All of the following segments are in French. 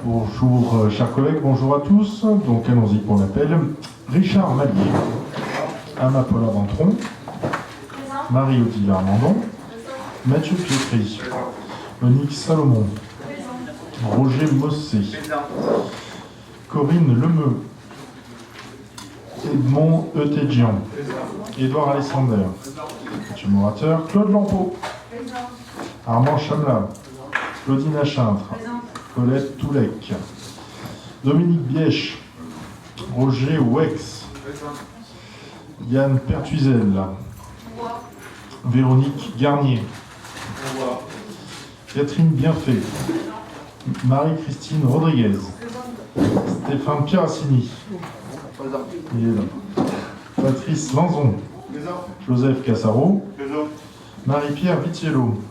Bonjour chers collègues, bonjour à tous. Donc allons-y pour l'appel. Richard Mallier, Anna Paula Ventron, Marie-Odile Armandon, Mathieu Pietri, Monique Salomon, Roger Mossé, Corinne Lemeu, Edmond Eutedjian, Édouard Alexander, Mathieu Morateur, Claude Lampeau, Armand Chamla, Claudine Achintre, Colette Toulec, Dominique Bièche, Roger Wex, Yann Pertuizel, Véronique Garnier, Catherine Bienfait, Marie-Christine Rodriguez, Stéphane Pierassini, il est là. Patrice Lanzon, Joseph Cassaro, Marie-Pierre Vitiello,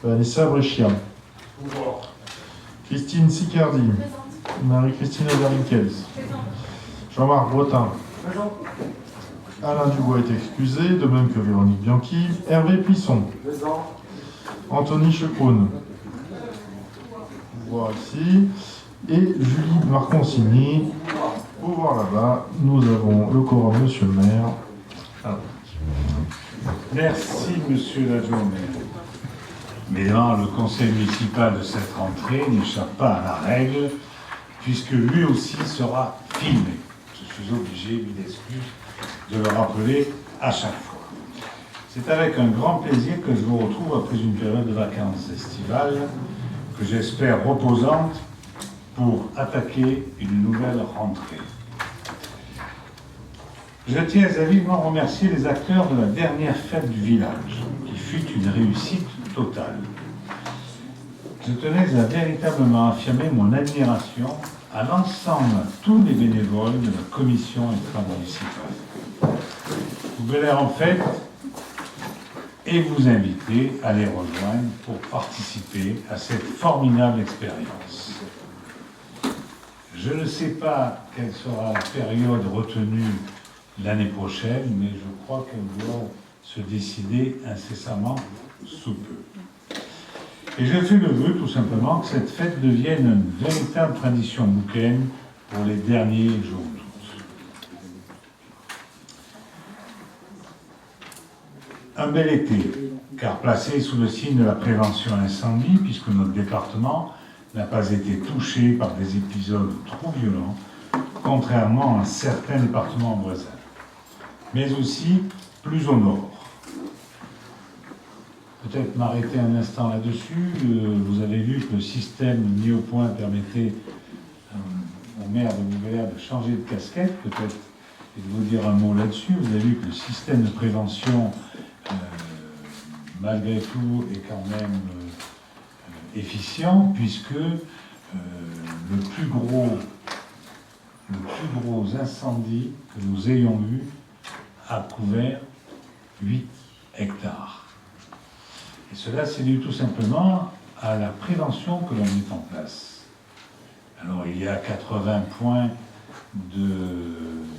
Vanessa Brescia, Christine Sicardi, Marie-Christine Aderwinkels, Jean-Marc Bretin, Alain Dubois est excusé, de même que Véronique Bianchi, Hervé Plisson, Anthony Checroune, voir ici, et Julie Marconcini. Pour voir là-bas, nous avons le quorum, monsieur le maire. Alors. Merci, monsieur l'adjoint au maire. Mais non, le conseil municipal de cette rentrée n'échappe pas à la règle, puisque lui aussi sera filmé. Je suis obligé, lui d'excuse, de le rappeler à chaque fois. C'est avec un grand plaisir que je vous retrouve après une période de vacances estivales, que j'espère reposante, pour attaquer une nouvelle rentrée. Je tiens à vivement remercier les acteurs de la dernière fête du village, qui fut une réussite totale. Je tenais à véritablement affirmer mon admiration à l'ensemble, à tous les bénévoles de la commission extra-municipale. Vous venez en fait et vous inviter à les rejoindre pour participer à cette formidable expérience. Je ne sais pas quelle sera la période retenue l'année prochaine, mais je crois qu'elle doit se décider incessamment sous peu. Et je fais le vœu tout simplement que cette fête devienne une véritable tradition bouquaine pour les derniers jours d'août. Un bel été, car placé sous le signe de la prévention incendie, puisque notre département n'a pas été touché par des épisodes trop violents, contrairement à certains départements voisins, mais aussi plus au nord. Peut-être m'arrêter un instant là-dessus. Vous avez vu que le système mis au point permettait au maire de Montbéliard de changer de casquette, peut-être, et de vous dire un mot là-dessus. Vous avez vu que le système de prévention, malgré tout, est quand même efficient, puisque le plus gros incendie que nous ayons eu a couvert 8 hectares. Et cela, c'est dû tout simplement à la prévention que l'on met en place. Alors, il y a 80 points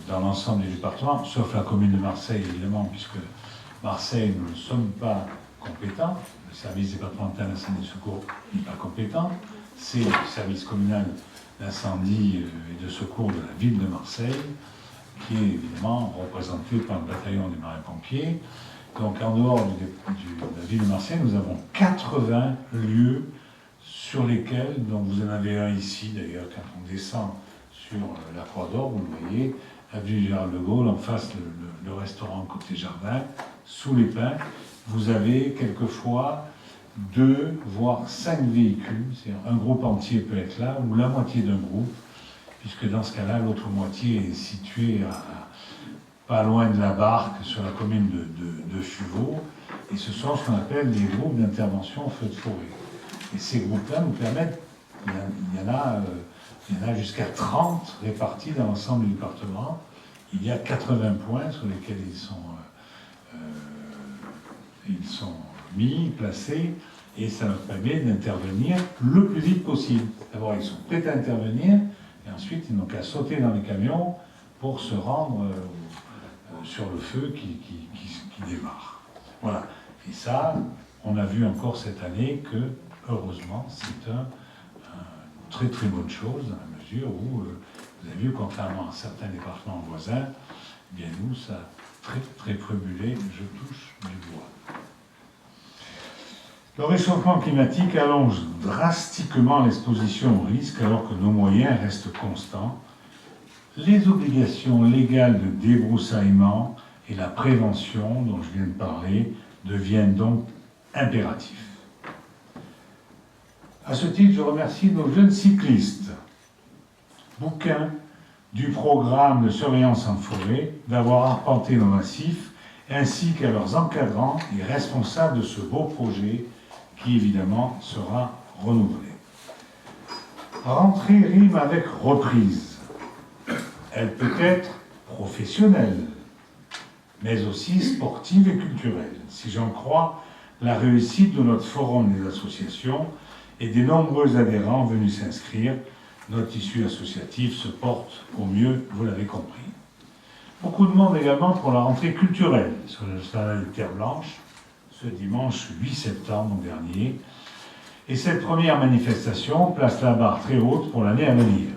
dans l'ensemble du département, sauf la commune de Marseille, évidemment, puisque Marseille, nous ne sommes pas compétents. Le service départemental d'incendie et de secours n'est pas compétent. C'est le service communal d'incendie et de secours de la ville de Marseille, qui est évidemment représenté par le bataillon des marins-pompiers. Donc en dehors de la ville de Marseille, nous avons 80 lieux sur lesquels, donc vous en avez un ici d'ailleurs, quand on descend sur la Croix d'Or, vous le voyez, avenue Gérald de Gaulle, en face le restaurant côté jardin, sous les pins, vous avez quelquefois 2 voire 5 véhicules, c'est-à-dire un groupe entier peut être là, ou la moitié d'un groupe, puisque dans ce cas-là, l'autre moitié est située pas loin de la Barque, sur la commune de Fuveau, et ce sont ce qu'on appelle des groupes d'intervention feu de forêt. Et ces groupes-là nous permettent, il y en a jusqu'à 30 répartis dans l'ensemble du département. Il y a 80 points sur lesquels ils sont mis, placés, et ça leur permet d'intervenir le plus vite possible. D'abord, ils sont prêts à intervenir, et ensuite, ils n'ont qu'à sauter dans les camions pour se rendre sur le feu qui démarre. Voilà. Et ça, on a vu encore cette année que, heureusement, c'est un très très bonne chose, dans la mesure où, vous avez vu, contrairement à certains départements voisins, eh bien nous, ça a très très promulé, je touche du bois. Le réchauffement climatique allonge drastiquement l'exposition au risque alors que nos moyens restent constants. Les obligations légales de débroussaillement et la prévention dont je viens de parler deviennent donc impératifs. À ce titre, je remercie nos jeunes cyclistes, bouquins du programme de surveillance en forêt, d'avoir arpenté nos massifs, ainsi qu'à leurs encadrants et responsables de ce beau projet qui, évidemment, sera renouvelé. Rentrée rime avec reprise. Elle peut être professionnelle, mais aussi sportive et culturelle. Si j'en crois la réussite de notre forum des associations et des nombreux adhérents venus s'inscrire, notre tissu associatif se porte au mieux, vous l'avez compris. Beaucoup de monde également pour la rentrée culturelle sur le stade de Terre Blanche, ce dimanche 8 septembre dernier. Et cette première manifestation place la barre très haute pour l'année à venir.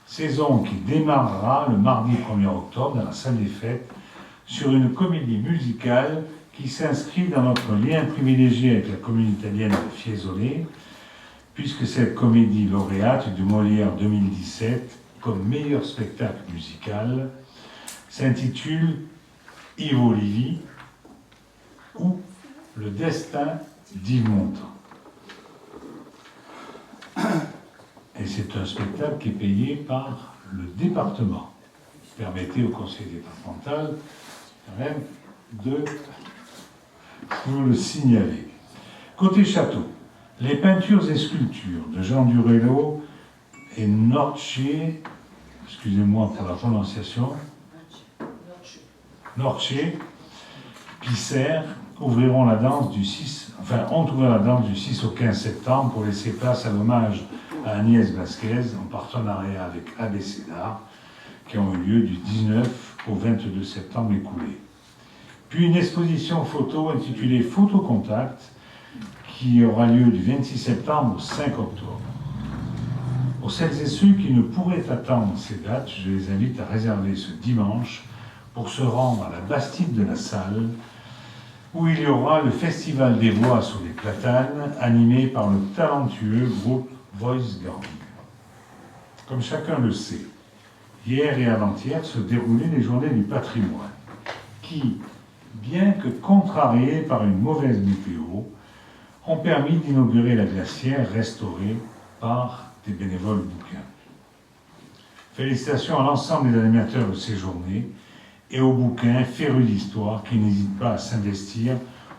Saison qui démarrera le mardi 1er octobre dans la salle des fêtes sur une comédie musicale qui s'inscrit dans notre lien privilégié avec la commune italienne de Fiesole, puisque cette comédie lauréate du Molière 2017 comme meilleur spectacle musical s'intitule Ivo Livi ou Le destin d'Yves Montand. Et c'est un spectacle qui est payé par le département. Permettez au conseil départemental quand même de vous le signaler. Côté château, les peintures et sculptures de Jean Durello et Norce, excusez-moi pour la prononciation, Norce, Pisser, ouvriront la danse du 6, ont ouvert la danse du 6 au 15 septembre pour laisser place à l'hommage à Agnès Vasquez en partenariat avec ABC d'Art, qui ont eu lieu du 19 au 22 septembre écoulé. Puis une exposition photo intitulée Photo Contact, qui aura lieu du 26 septembre au 5 octobre. Pour celles et ceux qui ne pourraient attendre ces dates, je les invite à réserver ce dimanche pour se rendre à la Bastide de la Salle, où il y aura le Festival des Voix sous les Platanes, animé par le talentueux groupe Voice Gang. Comme chacun le sait, hier et avant-hier se déroulaient les Journées du patrimoine, qui, bien que contrariées par une mauvaise météo, ont permis d'inaugurer la glacière restaurée par des bénévoles bouquins. Félicitations à l'ensemble des animateurs de ces journées et aux bouquins férus d'histoire qui n'hésitent pas à s'investir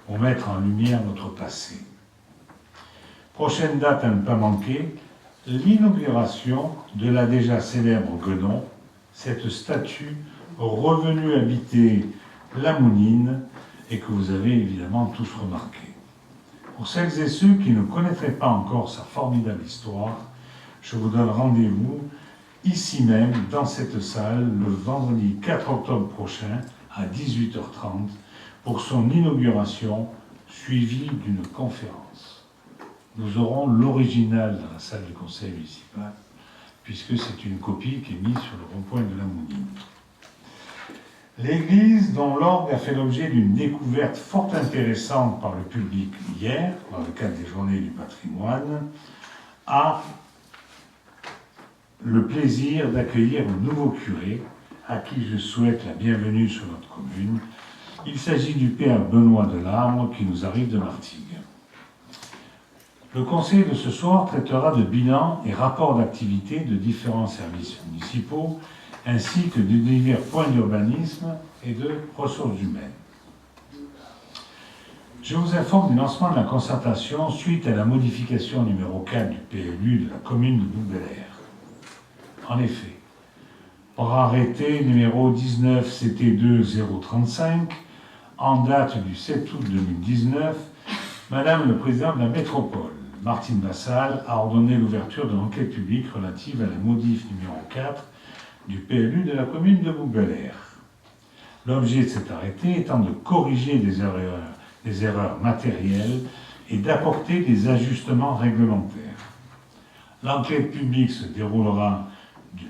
pour mettre en lumière notre passé. Prochaine date à ne pas manquer, l'inauguration de la déjà célèbre Guenon, cette statue revenue habiter la Mounine et que vous avez évidemment tous remarqué. Pour celles et ceux qui ne connaîtraient pas encore sa formidable histoire, je vous donne rendez-vous ici même, dans cette salle, le vendredi 4 octobre prochain, à 18h30, pour son inauguration, suivie d'une conférence. Nous aurons l'original dans la salle du conseil municipal, puisque c'est une copie qui est mise sur le rond-point de la Mounine. L'église, dont l'orgue a fait l'objet d'une découverte fort intéressante par le public hier, dans le cadre des Journées du patrimoine, a le plaisir d'accueillir un nouveau curé, à qui je souhaite la bienvenue sur notre commune. Il s'agit du père Benoît Delarbre, qui nous arrive de Martigues. Le conseil de ce soir traitera de bilan et rapports d'activité de différents services municipaux, ainsi que de divers points d'urbanisme et de ressources humaines. Je vous informe du lancement de la concertation suite à la modification numéro 4 du PLU de la commune de Bouc-Bel-Air. En effet, par arrêté numéro 19 CT2 035, en date du 7 août 2019, Madame le Président de la Métropole, Martine Vassal, a ordonné l'ouverture de l'enquête publique relative à la modif numéro 4 du PLU de la commune de Bouc-Bel-Air. L'objet de cet arrêté étant de corriger des erreurs matérielles et d'apporter des ajustements réglementaires. L'enquête publique se déroule du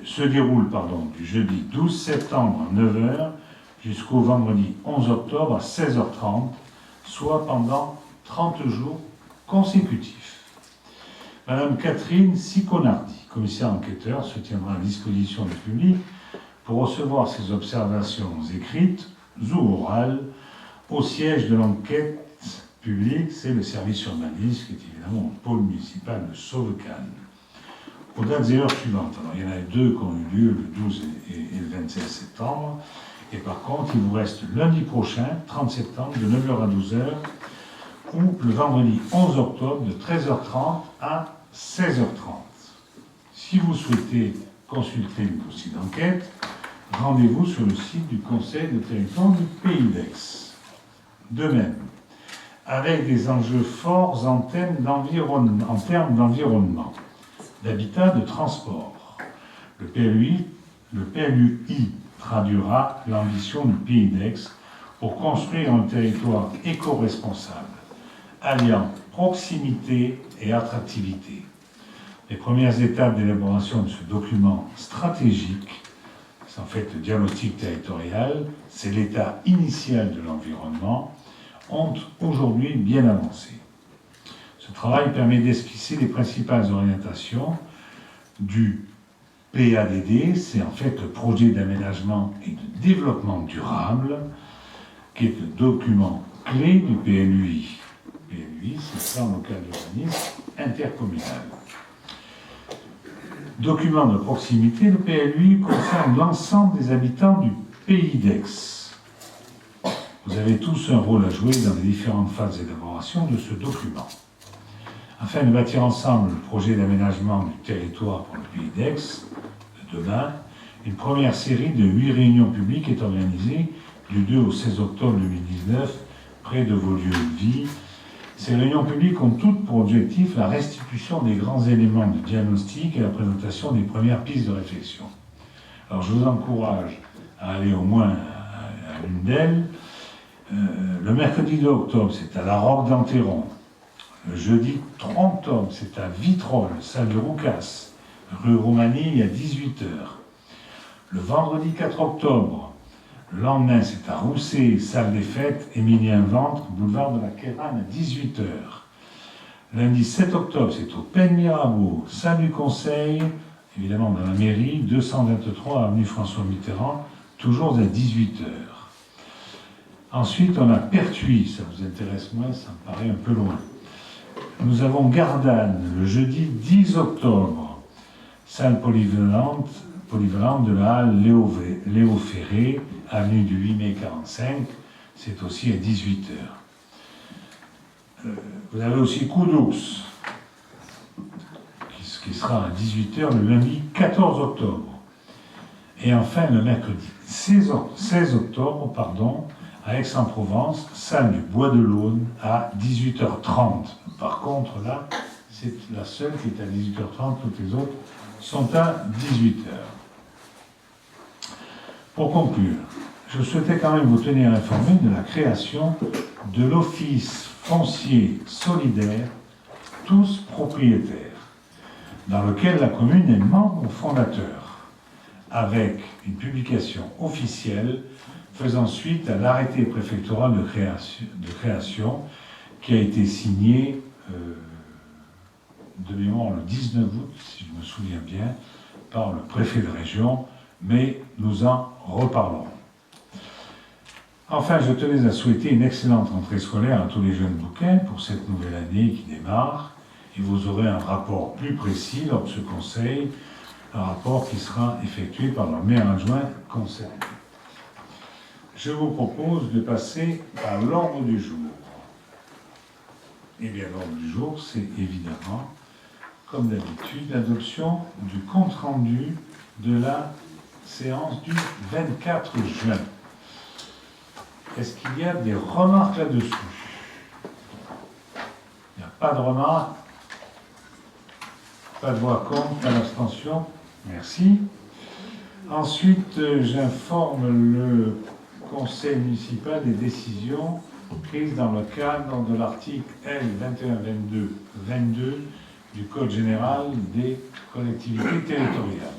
jeudi 12 septembre à 9 h jusqu'au vendredi 11 octobre à 16 h 30, soit pendant 30 jours consécutifs. Madame Catherine Siconardi, commissaire enquêteur, se tiendra à disposition du public pour recevoir ses observations écrites ou orales au siège de l'enquête publique, c'est le service urbanisme, qui est évidemment au pôle municipal de Sauvecannes. Aux dates et heures suivantes, alors il y en a deux qui ont eu lieu le 12 et le 27 septembre, et par contre il vous reste lundi prochain, 30 septembre, de 9 h à 12 h, ou le vendredi 11 octobre de 13 h 30 à 16 h 30. Si vous souhaitez consulter le dossier d'enquête, rendez-vous sur le site du Conseil de territoire du Pays d'Aix. De même, avec des enjeux forts en termes d'environnement, d'habitat, de transport, le PLUI traduira l'ambition du Pays d'Aix pour construire un territoire éco-responsable, alliant proximité et attractivité. Les premières étapes d'élaboration de ce document stratégique, c'est en fait le diagnostic territorial, c'est l'état initial de l'environnement, ont aujourd'hui bien avancé. Ce travail permet d'esquisser les principales orientations du PADD, c'est en fait le projet d'aménagement et de développement durable, qui est le document clé du PLUI. PLUI, c'est le plan local d'urbanisme intercommunal. Document de proximité, le PLUI concerne l'ensemble des habitants du Pays d'Aix. Vous avez tous un rôle à jouer dans les différentes phases d'élaboration de ce document. Afin de bâtir ensemble le projet d'aménagement du territoire pour le Pays d'Aix de demain, une première série de 8 réunions publiques est organisée du 2 au 16 octobre 2019 près de vos lieux de vie. Ces réunions publiques ont toutes pour objectif la restitution des grands éléments de diagnostic et la présentation des premières pistes de réflexion. Alors je vous encourage à aller au moins à l'une d'elles. Le mercredi 2 octobre, c'est à la Roque d'Enterron. Le jeudi 3 octobre, c'est à Vitrolles, salle de Roucas, rue Roumanie, à 18 h. Le vendredi 4 octobre, le lendemain, c'est à Rousset, salle des fêtes, Émilien Ventre, boulevard de la Quérane, à 18 h. Lundi 7 octobre, c'est au Pen Mirabeau, salle du Conseil, évidemment dans la mairie, 223 avenue François Mitterrand, toujours à 18 h. Ensuite, on a Pertuis, ça vous intéresse moins, ça me paraît un peu loin. Nous avons Gardanne, le jeudi 10 octobre, salle polyvalente de la halle Léo Ferré, avenue du 8 mai 45, c'est aussi à 18 h. Vous avez aussi Coudous, qui sera à 18 h le lundi 14 octobre. Et enfin, le mercredi 16 octobre, à Aix-en-Provence, salle du Bois de l'Aune à 18 h 30. Par contre, là, c'est la seule qui est à 18 h 30, toutes les autres sont à 18 h. Pour conclure, je souhaitais quand même vous tenir informé de la création de l'Office foncier solidaire, tous propriétaires, dans lequel la commune est membre fondateur, avec une publication officielle faisant suite à l'arrêté préfectoral de création qui a été signé de mémoire le 19 août, si je me souviens bien, par le préfet de région, mais nous en reparlerons. Enfin, je tenais à souhaiter une excellente rentrée scolaire à tous les jeunes bouquins pour cette nouvelle année qui démarre, et vous aurez un rapport plus précis lors de ce conseil, un rapport qui sera effectué par leur maire adjoint concerné. Je vous propose de passer à l'ordre du jour. Eh bien, l'ordre du jour, c'est évidemment, comme d'habitude, l'adoption du compte-rendu de la séance du 24 juin. Est-ce qu'il y a des remarques là-dessus? Il n'y a pas de remarques. Pas de voix contre, pas d'abstention. Merci. Ensuite, j'informe le Conseil municipal des décisions prises dans le cadre de l'article L 2122-22 du Code général des collectivités territoriales.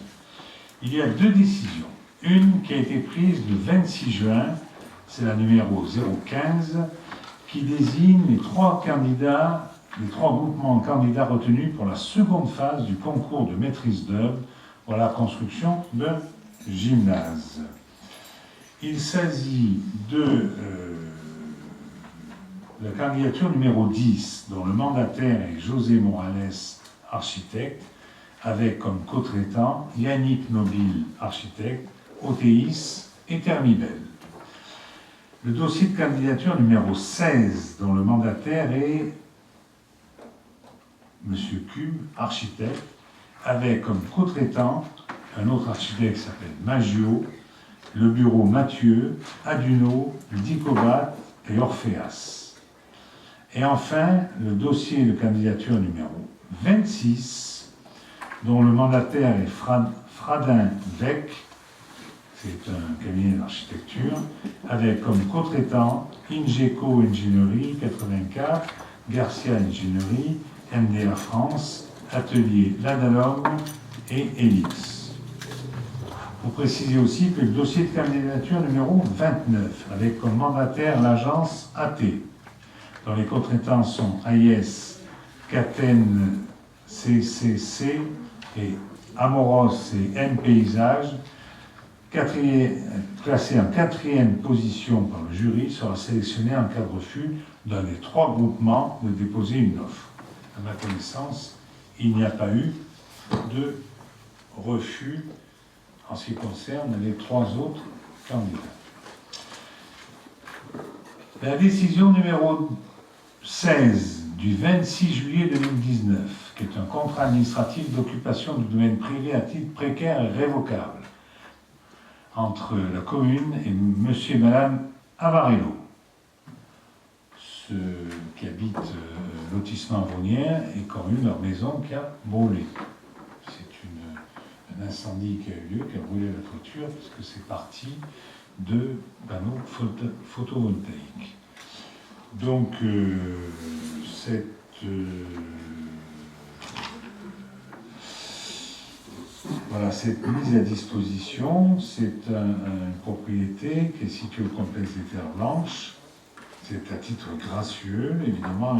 Il y a deux décisions. Une qui a été prise le 26 juin, c'est la numéro 015, qui désigne les trois groupements de candidats retenus pour la seconde phase du concours de maîtrise d'œuvre pour la construction d'un gymnase. Il s'agit de la candidature numéro 10, dont le mandataire est José Morales, architecte, avec comme co-traitant Yannick Nobile, architecte, OTIS et Thermibel. Le dossier de candidature numéro 16, dont le mandataire est M. Cube, architecte, avec comme co-traitant un autre architecte qui s'appelle Maggio, le bureau Mathieu, Aduno, Dicobat et Orpheas. Et enfin, le dossier de candidature numéro 26, dont le mandataire est Fradin Beck, c'est un cabinet d'architecture, avec comme co-traitant Ingeco Ingénierie 84, Garcia Ingénierie, MDA France, Atelier Ladalom et Elix. Vous précisez aussi que le dossier de candidature numéro 29, avec comme mandataire l'agence AT, dont les co-traitants sont AIS, Caten, CCC et Amoros et M Paysage, classé en 4e position par le jury, sera sélectionné en cas de refus d'un des 3 groupements de déposer une offre. À ma connaissance, il n'y a pas eu de refus en ce qui concerne les 3 autres candidats. La décision numéro 16 du 26 juillet 2019, qui est un contrat administratif d'occupation du domaine privé à titre précaire et révocable entre la commune et monsieur et madame Avarello, ceux qui habitent lotissement Vaunière et qui ont eu leur maison qui a brûlé. C'est un incendie qui a eu lieu, qui a brûlé la toiture, puisque c'est parti de panneaux photovoltaïques. Donc, cette mise à disposition, c'est une propriété qui est située au complexe des Terres Blanches. C'est à titre gracieux, évidemment,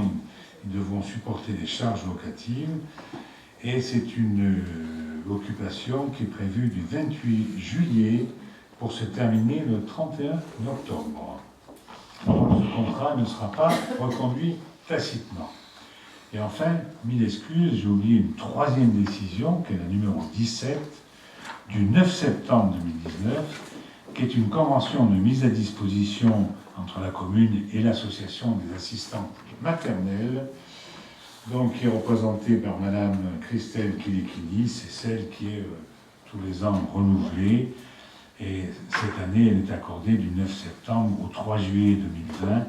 ils devront supporter des charges locatives. Et c'est une occupation qui est prévue du 28 juillet pour se terminer le 31 octobre. Donc, ce contrat ne sera pas reconduit tacitement. Et enfin, mille excuses, j'ai oublié une 3e décision, qui est la numéro 17, du 9 septembre 2019, qui est une convention de mise à disposition entre la commune et l'association des assistantes maternelles, donc qui est représentée par Madame Christelle Kilikini, c'est celle qui est tous les ans renouvelée, et cette année elle est accordée du 9 septembre au 3 juillet 2020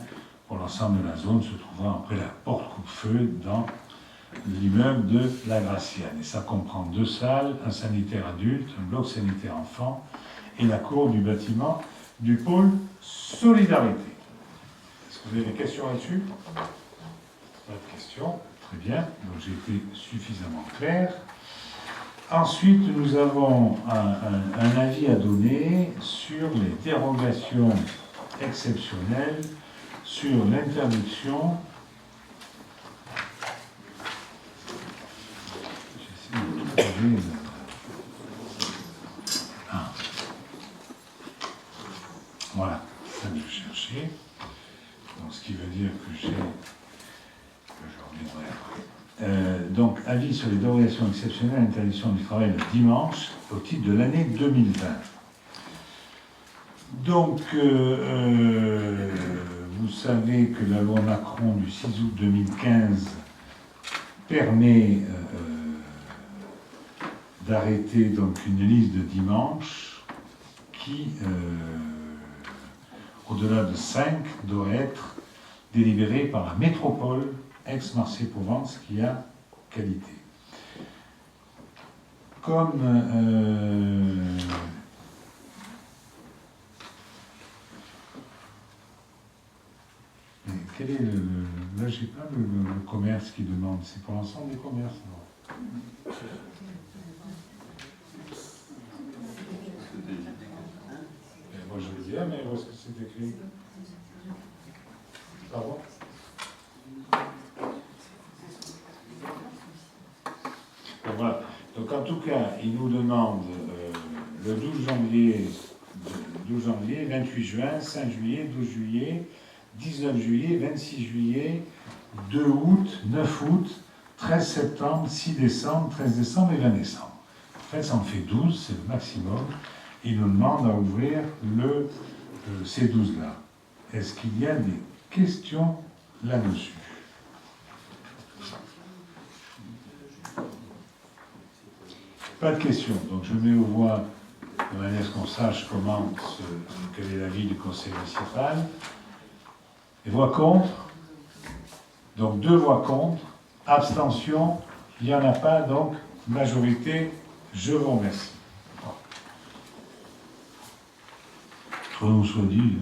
pour l'ensemble de la zone se trouvant après la porte coupe-feu dans l'immeuble de la Graciane. Et ça comprend 2 salles, un sanitaire adulte, un bloc sanitaire enfant et la cour du bâtiment du pôle Solidarité. Est-ce que vous avez des questions là-dessus? Pas de questions. Très bien. Donc j'ai été suffisamment clair. Ensuite, nous avons un avis à donner sur les dérogations exceptionnelles sur l'interdiction. J'essaie de trouver voilà, c'est ça que je cherchais. Donc, ce qui veut dire que je reviendrai après. Donc, avis sur les dérogations exceptionnelles à l'interdiction du travail le dimanche au titre de l'année 2020. Donc, vous savez que la loi Macron du 6 août 2015 permet d'arrêter donc une liste de dimanches qui, au-delà de 5, doit être délibérée par la métropole Aix-Marseille-Provence qui a qualité. Comme quel est là, je n'ai pas le commerce qui demande. C'est pour l'ensemble des commerces. Moi, je veux bien, mais où est-ce que c'est écrit? Pardon? Donc, voilà. Donc, en tout cas, il nous demande le 12 janvier, 28 juin, 5 juillet, 12 juillet, 19 juillet, 26 juillet, 2 août, 9 août, 13 septembre, 6 décembre, 13 décembre et 20 décembre. En fait, ça en fait 12, c'est le maximum. Il nous demande à ouvrir ces 12-là. Est-ce qu'il y a des questions là-dessus? Pas de questions. Donc je mets aux voix, de manière à ce qu'on sache quel est l'avis du conseil municipal. Les voix contre. Donc 2 voix contre. Abstention. Il n'y en a pas, donc majorité. Je vous remercie. Trop nous soit dit.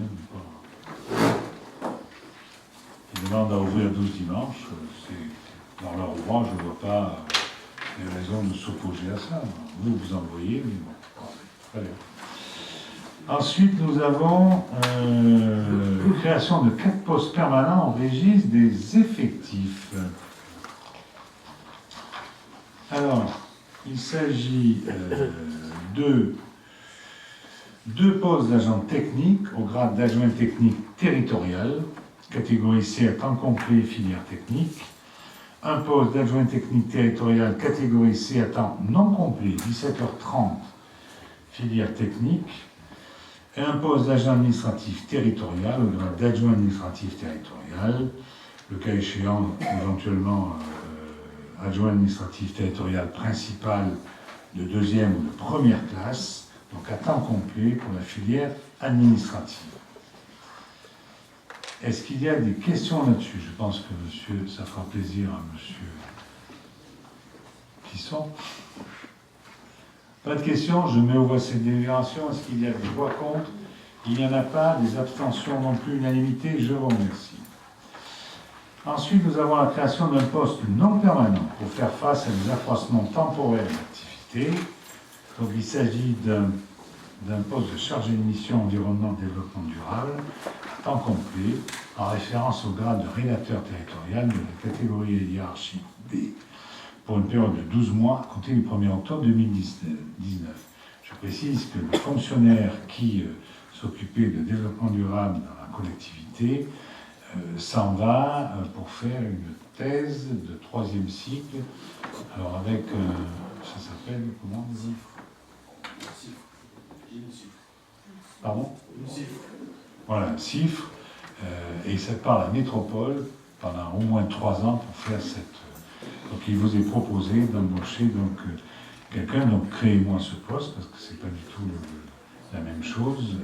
Ils demandent à ouvrir 12 dimanches. C'est dans leur droit, je ne vois pas les raisons de s'opposer à ça. Vous, vous envoyez, mais bon. Très bien. Ensuite, nous avons création de 4 postes permanents au registre des effectifs. Alors, il s'agit de 2 postes d'agent technique au grade d'adjoint technique territorial, catégorie C à temps complet, filière technique. Un poste d'adjoint technique territorial, catégorie C à temps non complet, 17h30, filière technique. Et un poste d'agent administratif territorial, au grade d'adjoint administratif territorial, le cas échéant, éventuellement adjoint administratif territorial principal de 2e ou de 1re classe, donc à temps complet pour la filière administrative. Est-ce qu'il y a des questions là-dessus? Je pense que monsieur, ça fera plaisir à monsieur Clisson. Pas de questions, je mets au voie cette délibération. Est-ce qu'il y a des voix contre? Il n'y en a pas, des abstentions non plus, unanimité, je vous remercie. Ensuite, nous avons la création d'un poste non permanent pour faire face à des accroissements temporaires d'activité. Donc il s'agit d'un poste de chargé de mission environnement développement durable, à temps complet, en référence au grade de rédacteur territorial de la catégorie hiérarchie B, pour une période de 12 mois, à compter du 1er octobre 2019. Je précise que le fonctionnaire qui s'occupait de développement durable dans la collectivité s'en va pour faire une thèse de 3e cycle, alors avec, ça s'appelle, comment on dit ? Pardon ? Voilà, un CIFRE, et ça part à la métropole pendant au moins 3 ans pour faire cette... Donc il vous est proposé d'embaucher donc quelqu'un, donc créez-moi ce poste, parce que c'est pas du tout la même chose,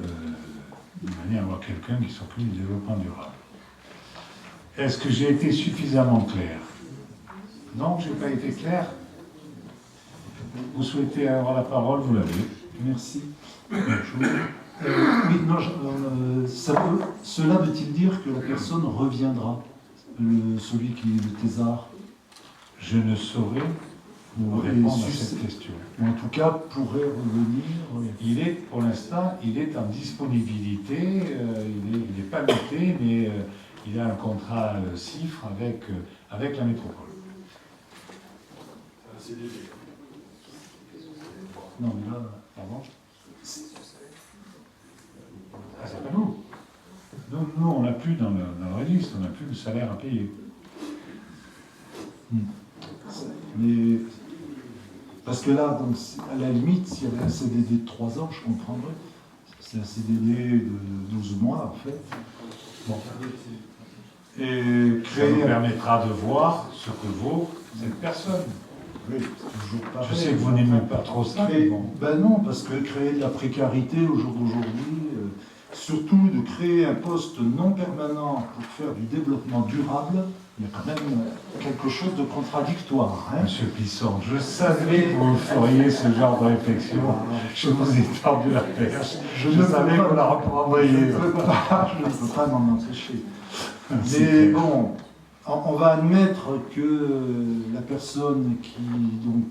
de manière à avoir quelqu'un qui s'occupe du développement durable. Est-ce que j'ai été suffisamment clair? Non, je n'ai pas été clair? Vous souhaitez avoir la parole, vous l'avez. Merci. Bonjour. Oui, non, cela veut-il dire que la personne reviendra, celui qui est le thésard? Je ne saurais vous répondre à cette question. Ou en tout cas, pourrait revenir. Il est, pour l'instant, il est en disponibilité, il n'est pas noté, mais il a un contrat CIFRE avec la métropole. Non, mais là, pardon. Ah, c'est pas nous. Nous, on n'a plus dans le registre, on n'a plus le salaire à payer. Mais parce que là, donc, à la limite, s'il y avait un CDD de 3 ans, je comprendrais. C'est un CDD de 12 mois, en fait. Bon. Et Ça nous permettra de voir ce que vaut cette personne. Oui, c'est toujours pareil. Je sais que vous n'aimez pas trop ça, mais bon. Ben non, parce que créer de la précarité au jour d'aujourd'hui, surtout de créer un poste non permanent pour faire du développement durable, il y a quand même quelque chose de contradictoire. Hein. Monsieur Plisson, je savais que vous feriez ce genre de réflexion. Je vous ai tendu la perche. Je savais que vous la reprendriez. Je ne peux pas m'en empêcher. Mais bon, On va admettre que la personne qui donc,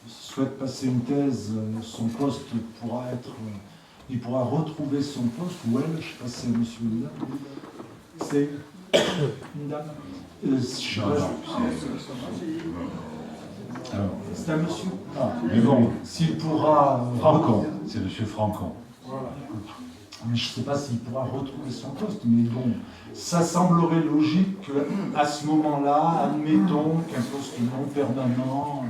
souhaite passer une thèse, son poste pourra être... il pourra retrouver son poste, ou elle, je ne sais pas si c'est un monsieur ou une dame. C'est une dame c'est un monsieur. Mais bon, s'il pourra... Francon, c'est monsieur Francon. Voilà. Mais je ne sais pas s'il pourra retrouver son poste, mais bon, ça semblerait logique qu'à ce moment-là, admettons qu'un poste non permanent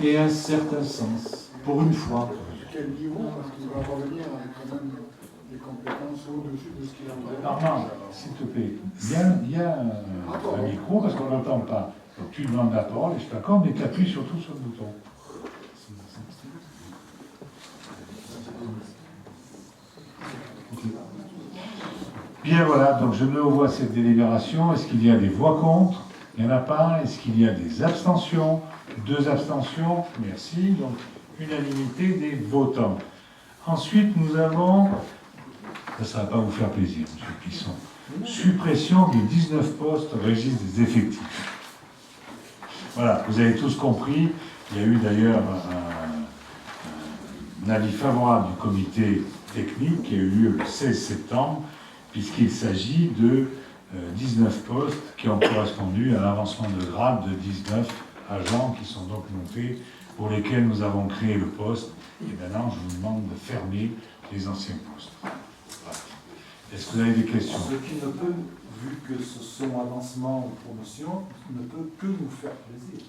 ait un certain sens, pour une fois. Quel niveau? Parce qu'il va revenir avec quand même des compétences au-dessus de ce qu'il a en Armand, s'il te plaît, il y a un micro parce qu'on n'entend pas. Donc tu demandes la parole, et je t'accorde, mais tu appuies surtout sur le bouton. Bien voilà, donc je mets au voix cette délibération. Est-ce qu'il y a des voix contre? Il n'y en a pas. Est-ce qu'il y a des abstentions? 2 abstentions, merci. Donc unanimité des votants. Ensuite, nous avons, ça ne va pas vous faire plaisir, monsieur Plisson, suppression des 19 postes au registre des effectifs. Voilà, vous avez tous compris. Il y a eu d'ailleurs un avis favorable du comité technique qui a eu lieu le 16 septembre, puisqu'il s'agit de 19 postes qui ont correspondu à l'avancement de grade de 19 agents qui sont donc montés, pour lesquels nous avons créé le poste. Et maintenant, je vous demande de fermer les anciens postes. Voilà. Est-ce que vous avez des questions? Ce qui ne peut, vu que ce sont avancements ou promotions, ne peut que nous faire plaisir.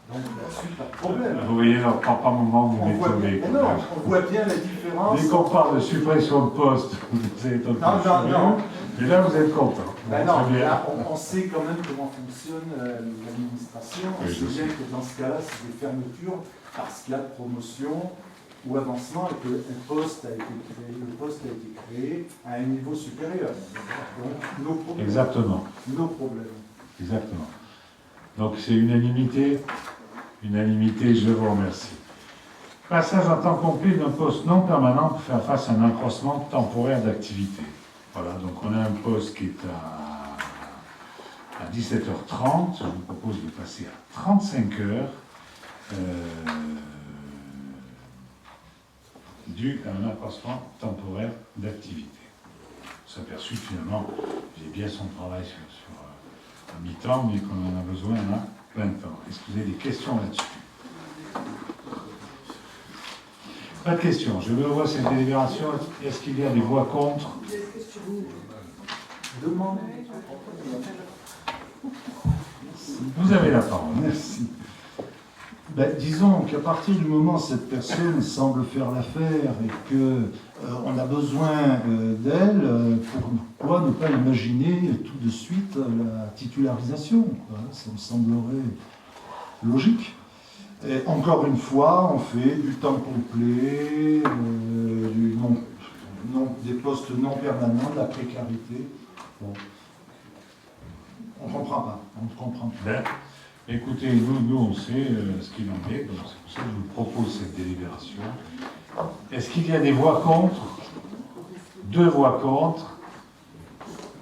Donc là-dessus, pas de problème. Vous voyez, alors, par moment, vous m'étonnez. Mais non, on voit bien la différence. Dès qu'on parle de suppression de poste, vous êtes un peu non. Mais là, vous êtes content. Ben non, là, on sait quand même comment fonctionne l'administration. On Oui, sait bien que dans ce cas-là, c'est des fermetures parce qu'il y a de promotion ou avancement et que le poste a été créé à un niveau supérieur. Donc, nos problèmes. Exactement. Nos problèmes. Exactement. Donc, c'est unanimité. Unanimité, je vous remercie. Passage en temps complet d'un poste non permanent pour faire face à un accroissement temporaire d'activité. Voilà, donc on a un poste qui est à 17h30. Je vous propose de passer à 35 heures. Dû à un accroissement temporaire d'activité. On s'est aperçu que finalement, j'ai bien son travail sur un mi-temps, mais qu'on en a besoin à plein temps. Est-ce que vous avez des questions là-dessus? Pas de questions. Je veux voir cette délibération. Est-ce qu'il y a des voix contre? Demande. Vous avez la parole. Merci. Ben, disons qu'à partir du moment où cette personne semble faire l'affaire et qu'on a besoin d'elle, pourquoi ne pas imaginer tout de suite la titularisation, quoi. Ça me semblerait logique. Et encore une fois, on fait du temps complet, des postes non permanents, de la précarité. Bon. On ne comprend pas. On ne comprend pas. Ben, écoutez, nous on sait ce qu'il en est, donc c'est pour ça que je vous propose cette délibération. Est-ce qu'il y a des voix contre? 2 voix contre.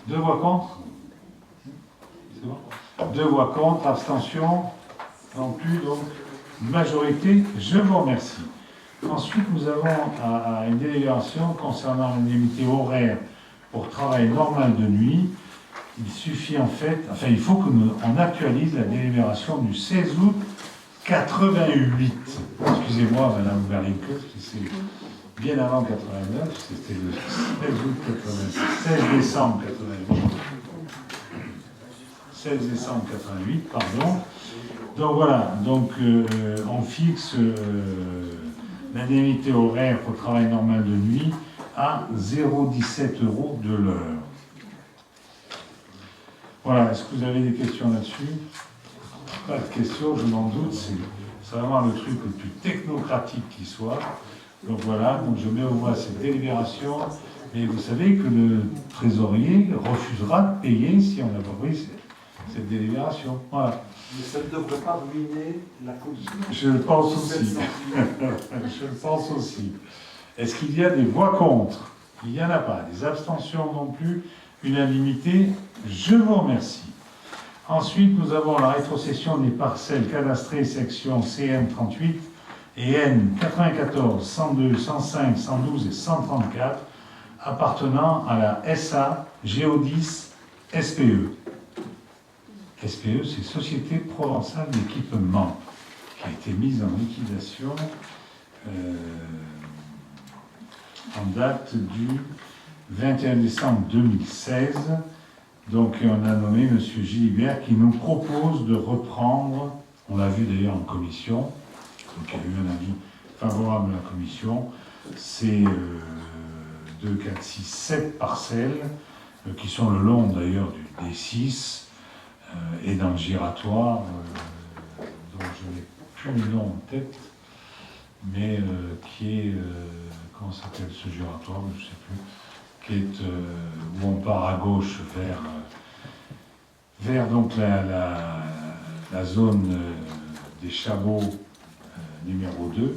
2 voix contre? C'est bon? 2 voix contre, abstention? Non plus, donc majorité, je vous remercie. Ensuite, nous avons une délibération concernant l'indemnité horaire pour travail normal de nuit. Il suffit en fait, enfin il faut qu'on actualise la délibération du 16 août 88. Excusez-moi, Madame Berlincourt, c'est bien avant 89, c'était le 16 août 88, 16 décembre 88. 16 décembre 88, pardon. Donc voilà, donc on fixe l'indemnité horaire pour travail normal de nuit à 0,17 € de l'heure. Voilà, est-ce que vous avez des questions là-dessus? Pas de questions, je m'en doute, c'est vraiment le truc le plus technocratique qui soit. Donc voilà, donc je mets au voie cette délibération, et vous savez que le trésorier refusera de payer si on n'a pas pris cette délibération. Voilà. Mais ça ne devrait pas ruiner la commission. Je le pense aussi. Je le pense aussi. Est-ce qu'il y a des voix contre? Il n'y en a pas. Des abstentions non plus. Unanimité. Je vous remercie. Ensuite, nous avons la rétrocession des parcelles cadastrées section CN 38 et N 94, 102, 105, 112 et 134 appartenant à la SA Géodis SPE. SPE, c'est Société Provençale d'Équipement, qui a été mise en liquidation en date du 21 décembre 2016. Donc on a nommé M. Gilibert qui nous propose de reprendre, on l'a vu d'ailleurs en commission, donc il y a eu un avis favorable de la commission, c'est 2, 4, 6, 7 parcelles qui sont le long d'ailleurs du D6 et dans le giratoire, dont je n'ai plus le nom en tête, mais qui est, comment s'appelle ce giratoire, je ne sais plus, qui est où on part à gauche vers donc la zone des Chabots numéro 2,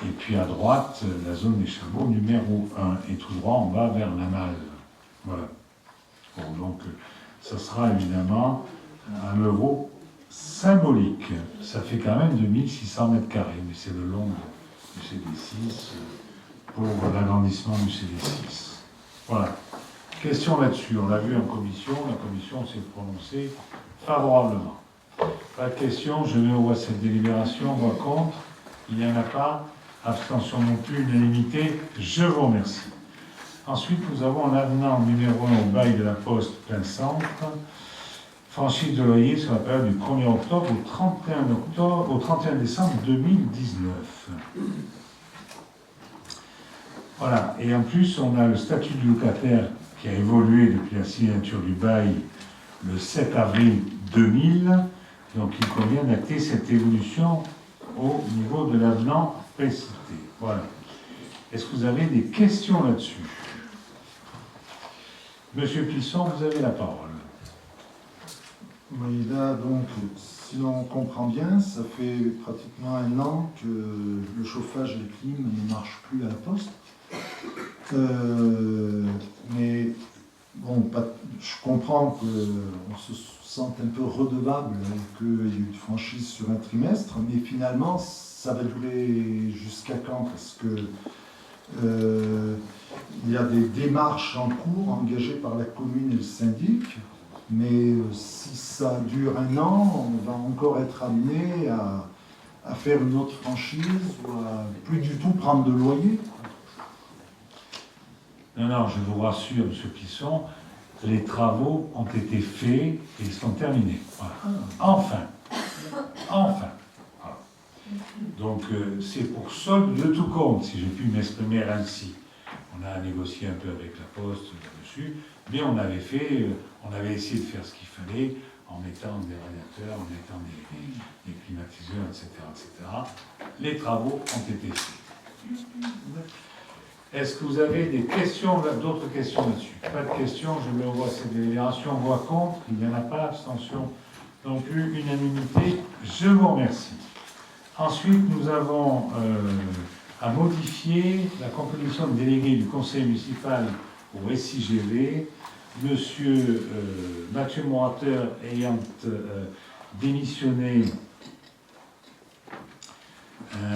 et puis à droite la zone des Chabots numéro 1, et tout droit on va vers la Malle. Voilà. Bon, donc ça sera évidemment un euro symbolique. Ça fait quand même 2600 mètres carrés, mais c'est le long du CD6 pour l'agrandissement du CD6. Voilà. Question là-dessus. On l'a vu en commission. La commission s'est prononcée favorablement. Pas de question. Je mets au voie cette délibération. Voix contre. Il n'y en a pas. Abstention non plus. Unanimité. Je vous remercie. Ensuite, nous avons un avenant numéro 1 au bail de la Poste plein centre. Franchise de loyer sur la période du 1er octobre au 31 décembre 2019. Voilà, et en plus, on a le statut du locataire qui a évolué depuis la signature du bail le 7 avril 2000, donc il convient d'acter cette évolution au niveau de l'avenant précité. Voilà. Est-ce que vous avez des questions là-dessus? Monsieur Plisson, vous avez la parole. Oui, là, donc, si l'on comprend bien, ça fait pratiquement 1 an que le chauffage et le clim ne marchent plus à la Poste. Mais bon, je comprends qu'on se sente un peu redevable qu'il y ait eu une franchise sur un trimestre, mais finalement, ça va durer jusqu'à quand? Parce que il y a des démarches en cours engagées par la commune et le syndic, mais si ça dure 1 an, on va encore être amené à faire une autre franchise ou à plus du tout prendre de loyer. Non, je vous rassure, M. Plisson, les travaux ont été faits et ils sont terminés. Voilà. Enfin. Voilà. Donc, c'est pour solde de tout compte, si j'ai pu m'exprimer ainsi. On a négocié un peu avec la Poste là-dessus, mais on avait essayé de faire ce qu'il fallait en mettant des radiateurs, en mettant des climatiseurs, etc., etc. Les travaux ont été faits. Est-ce que vous avez des questions, d'autres questions là-dessus? Pas de questions, je mets au voie cette délibération. Voix contre, il n'y en a pas. Abstention non plus, unanimité. Je vous remercie. Ensuite, nous avons à modifier la composition de délégués du conseil municipal au SIGV. Monsieur Mathieu Morateur ayant démissionné, je ne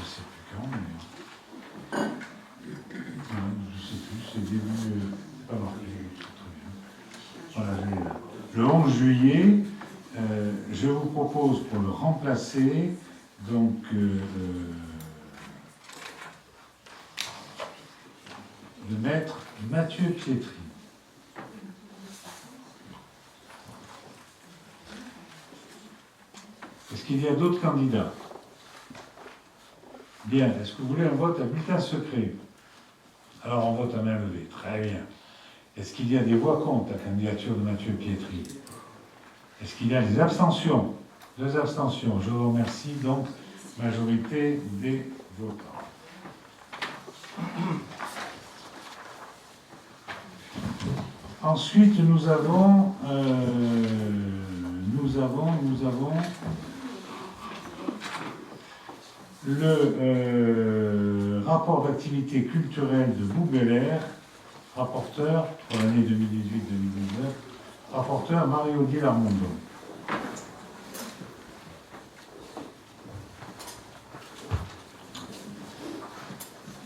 sais plus quand, mais je ne sais plus, c'est début, c'est pas marqué, très bien. Voilà, le 11 juillet, je vous propose pour le remplacer, donc de mettre Mathieu Pietri. Est-ce qu'il y a d'autres candidats? Bien. Est-ce que vous voulez un vote à bulletin secret? Alors on vote à main levée. Très bien. Est-ce qu'il y a des voix contre la candidature de Mathieu Pietri? Est-ce qu'il y a des abstentions? 2 abstentions. Je vous remercie. Donc, majorité des votants. Ensuite, nous avons le rapport d'activité culturelle de Bouguelaire, rapporteur pour l'année 2018-2019, Rapporteur Marie-Odile Armando.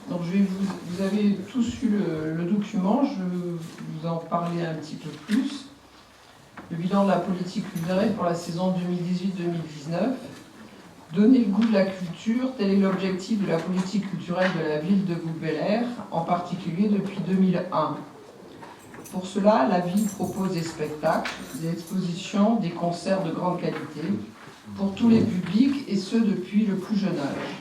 Donc vous avez tous eu le document, je vais vous en parler un petit peu plus. Le bilan de la politique culturelle pour la saison 2018-2019. Donner le goût de la culture, tel est l'objectif de la politique culturelle de la ville de Bouc-Bel-Air, en particulier depuis 2001. Pour cela, la ville propose des spectacles, des expositions, des concerts de grande qualité pour tous les publics et ce depuis le plus jeune âge.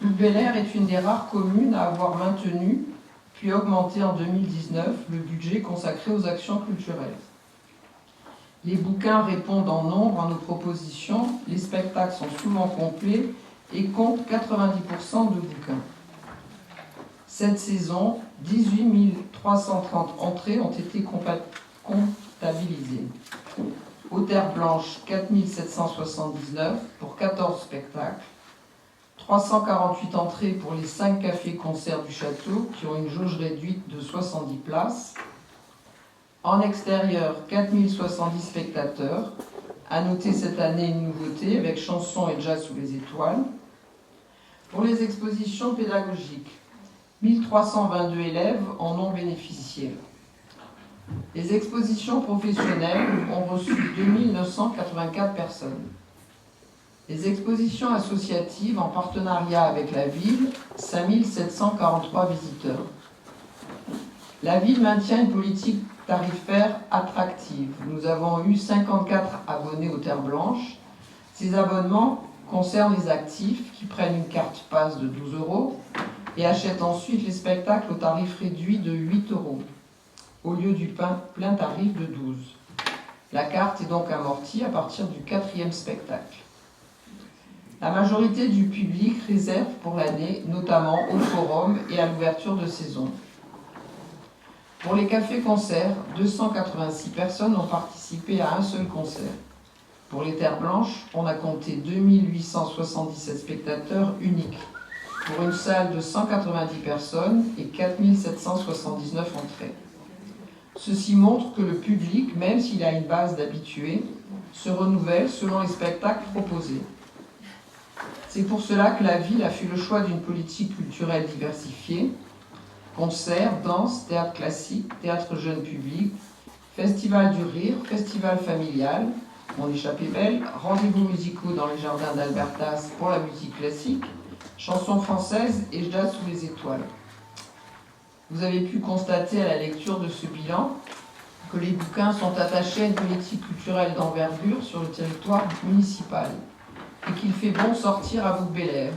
Bouc-Bel-Air est une des rares communes à avoir maintenu, puis augmenté en 2019, le budget consacré aux actions culturelles. Les bouquins répondent en nombre à nos propositions, les spectacles sont souvent complets et comptent 90% de bouquins. Cette saison, 18 330 entrées ont été comptabilisées. Aux Terres Blanches, 4 779 pour 14 spectacles. 348 entrées pour les 5 cafés-concerts du château qui ont une jauge réduite de 70 places. En extérieur, 4070 spectateurs. À noter cette année une nouveauté avec chansons et jazz sous les étoiles. Pour les expositions pédagogiques, 1322 élèves en ont bénéficié. Les expositions professionnelles ont reçu 2984 personnes. Les expositions associatives en partenariat avec la ville, 5743 visiteurs. La ville maintient une politique tarifaire attractive. Nous avons eu 54 abonnés aux Terres Blanches. Ces abonnements concernent les actifs qui prennent une carte passe de 12 € et achètent ensuite les spectacles au tarif réduit de 8 € au lieu du plein tarif de 12. La carte est donc amortie à partir du 4e spectacle. La majorité du public réserve pour l'année, notamment au forum et à l'ouverture de saison. Pour les cafés-concerts, 286 personnes ont participé à un seul concert. Pour les Terres Blanches, on a compté 2877 spectateurs uniques, pour une salle de 190 personnes et 4779 entrées. Ceci montre que le public, même s'il a une base d'habitués, se renouvelle selon les spectacles proposés. C'est pour cela que la ville a fait le choix d'une politique culturelle diversifiée. Concerts, danse, théâtre classique, théâtre jeune public, festival du rire, festival familial, Mon échappée belle, rendez-vous musicaux dans les jardins d'Albertas pour la musique classique, chansons françaises et jazz sous les étoiles. Vous avez pu constater à la lecture de ce bilan que les bouquins sont attachés à une politique culturelle d'envergure sur le territoire municipal et qu'il fait bon sortir à Bouc-Bel-Air,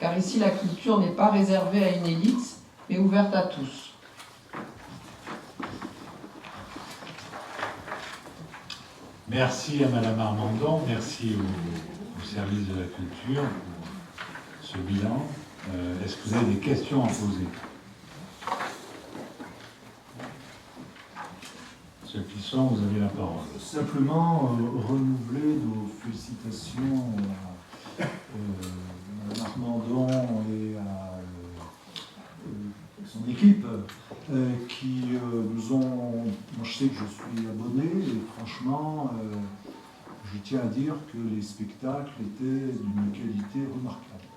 car ici la culture n'est pas réservée à une élite, mais ouverte à tous. Merci à Madame Armandon, merci au service de la culture pour ce bilan. Est-ce que vous avez des questions à poser? Ceux qui sont, vous avez la parole. Simplement renouveler nos félicitations à Mme Armandon et à son équipe qui nous ont... Moi je sais que je suis abonné et franchement je tiens à dire que les spectacles étaient d'une qualité remarquable.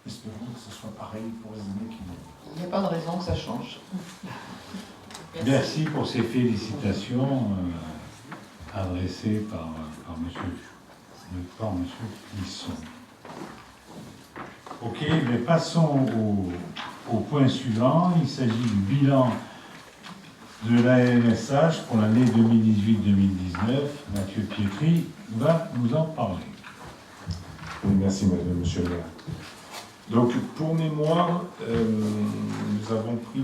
Espérons que ce soit pareil pour les années qui viennent. Il n'y a pas de raison que ça change. Merci pour ces félicitations adressées par monsieur Lisson. Ok, mais passons au point suivant. Il s'agit du bilan de l'ANSH pour l'année 2018-2019. Mathieu Pietri va nous en parler. Oui, merci, monsieur le maire. Donc, pour mémoire, nous avons pris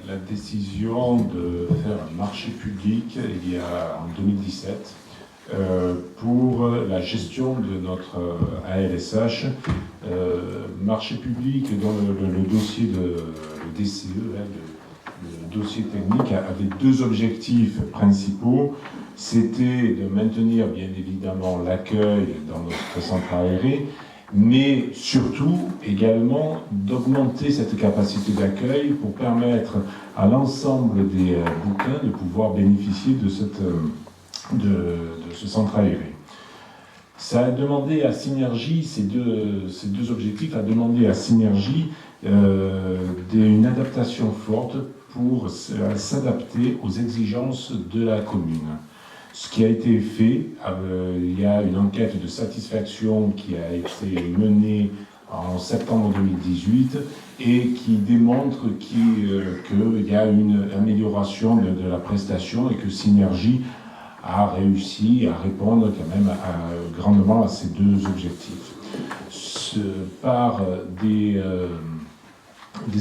la décision de faire un marché public en 2017 pour la gestion de notre ALSH. Marché public dont le dossier le DCE, le dossier technique, avait deux objectifs principaux. C'était de maintenir bien évidemment l'accueil dans notre centre aéré, mais surtout également d'augmenter cette capacité d'accueil pour permettre à l'ensemble des bouquins de pouvoir bénéficier de ce centre aéré. Ça a demandé à Synergie, ces deux objectifs, a demandé à Synergie une adaptation forte pour s'adapter aux exigences de la commune. Ce qui a été fait, il y a une enquête de satisfaction qui a été menée en septembre 2018 et qui démontre qu'il y a une amélioration de la prestation et que Synergie a réussi à répondre quand même grandement à ces deux objectifs. Par des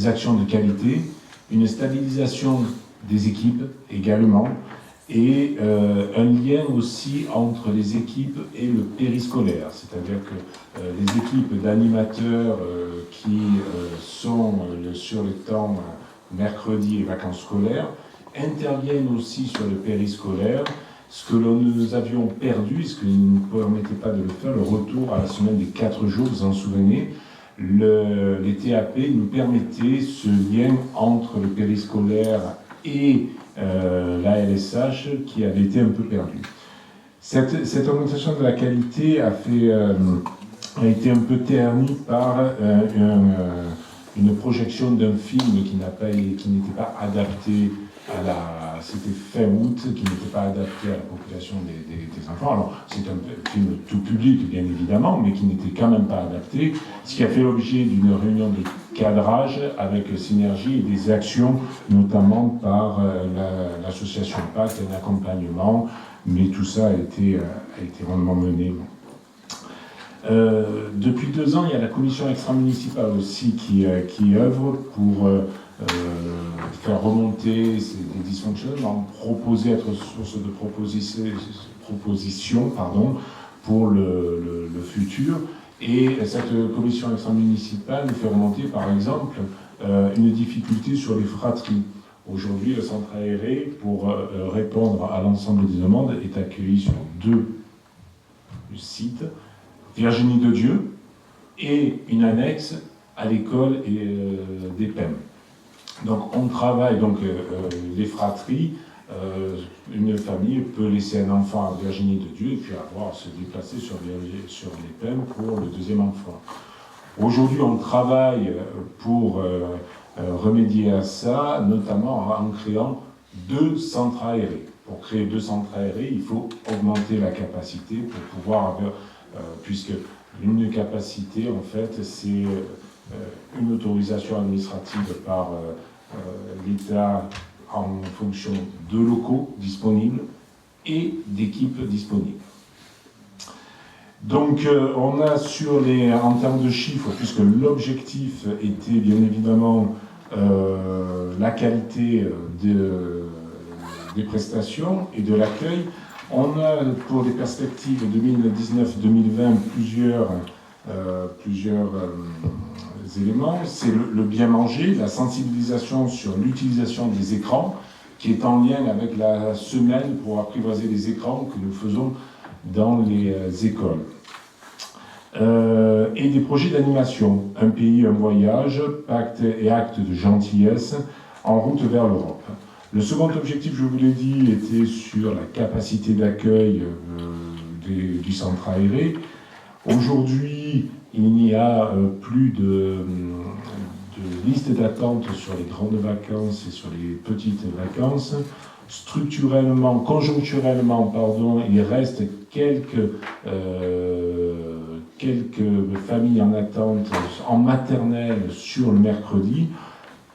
actions de qualité, une stabilisation des équipes également, et un lien aussi entre les équipes et le périscolaire, c'est-à-dire que les équipes d'animateurs qui sont sur les temps mercredi et vacances scolaires interviennent aussi sur le périscolaire, ce que nous avions perdu, ce qui ne nous permettait pas de le faire, le retour à la semaine des 4 jours, vous en souvenez, les TAP nous permettaient ce lien entre le périscolaire et la LSH qui avait été un peu perdue. Cette augmentation de la qualité a été un peu ternie par une projection d'un film qui n'était pas adapté c'était fin août, qui n'était pas adapté à la population des enfants. Alors, c'est un film tout public, bien évidemment, mais qui n'était quand même pas adapté, ce qui a fait l'objet d'une réunion de cadrage avec Synergie et des actions, notamment par l'association PAC, un accompagnement, mais tout ça a été vraiment mené. Depuis 2 ans, il y a la commission extra-municipale aussi qui œuvre pour faire remonter des dysfonctionnements, être source de propositions pour le futur. Et cette commission extra-municipale nous fait remonter, par exemple, une difficulté sur les fratries. Aujourd'hui, le centre aéré, pour répondre à l'ensemble des demandes, est accueilli sur 2 sites, Virginie de Dieu et une annexe à l'école des PEM. Donc on travaille, les fratries, une famille peut laisser un enfant à Virginie de Dieu et puis se déplacer sur les PEM pour le 2e enfant. Aujourd'hui, on travaille pour remédier à ça, notamment en créant 2 centres aérés. Pour créer 2 centres aérés, il faut augmenter la capacité pour pouvoir puisque une capacité, en fait, c'est une autorisation administrative par l'État en fonction de locaux disponibles et d'équipes disponibles. Donc on a en termes de chiffres, puisque l'objectif était bien évidemment la qualité des prestations et de l'accueil, on a pour les perspectives 2019-2020 plusieurs éléments. C'est le bien manger, la sensibilisation sur l'utilisation des écrans, qui est en lien avec la semaine pour apprivoiser les écrans que nous faisons dans les écoles. Et des projets d'animation, un pays, un voyage, pacte et acte de gentillesse en route vers l'Europe. Le second objectif, je vous l'ai dit, était sur la capacité d'accueil du centre aéré. Aujourd'hui, il n'y a plus de liste d'attente sur les grandes vacances et sur les petites vacances. Structurellement, conjoncturellement, il reste quelques familles en attente en maternelle sur le mercredi.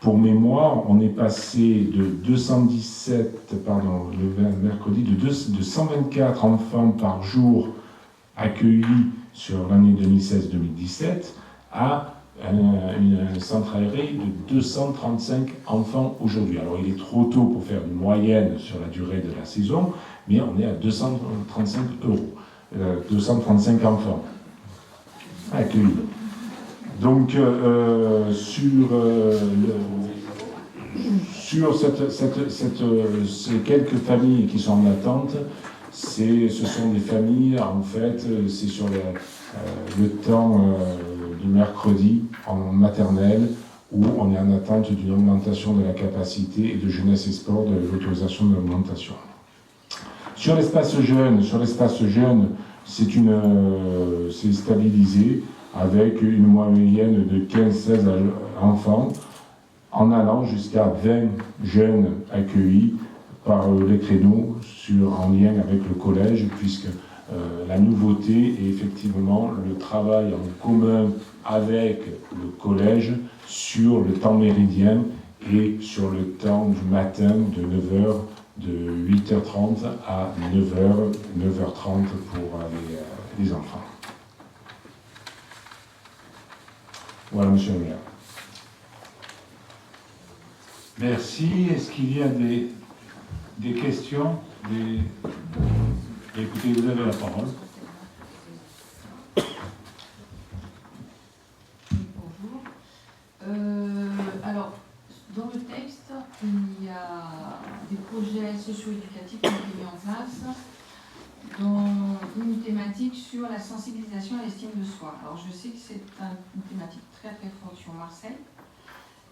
Pour mémoire, on est passé de 124 enfants par jour accueillis sur l'année 2016-2017 à un centre aéré de 235 enfants aujourd'hui. Alors il est trop tôt pour faire une moyenne sur la durée de la saison, mais on est à 235 enfants accueillis. Donc sur ces quelques familles qui sont en attente, ce sont des familles, en fait, c'est sur le temps du mercredi en maternelle, où on est en attente d'une augmentation de la capacité et de jeunesse et sport de l'autorisation de l'augmentation. Sur l'espace jeune, c'est stabilisé avec une moyenne de 15-16 enfants, en allant jusqu'à 20 jeunes accueillis par les créneaux en lien avec le collège, puisque la nouveauté est effectivement le travail en commun avec le collège sur le temps méridien et sur le temps du matin de 8h30 à 9h30 pour les enfants. Voilà, monsieur le maire. Merci. Est-ce qu'il y a des questions? Écoutez, vous avez la parole. Bonjour. Alors, dans le texte, il y a des projets socio-éducatifs qui ont été mis en place, dont une thématique sur la sensibilisation à l'estime de soi. Alors, je sais que c'est une thématique très très forte sur Marseille.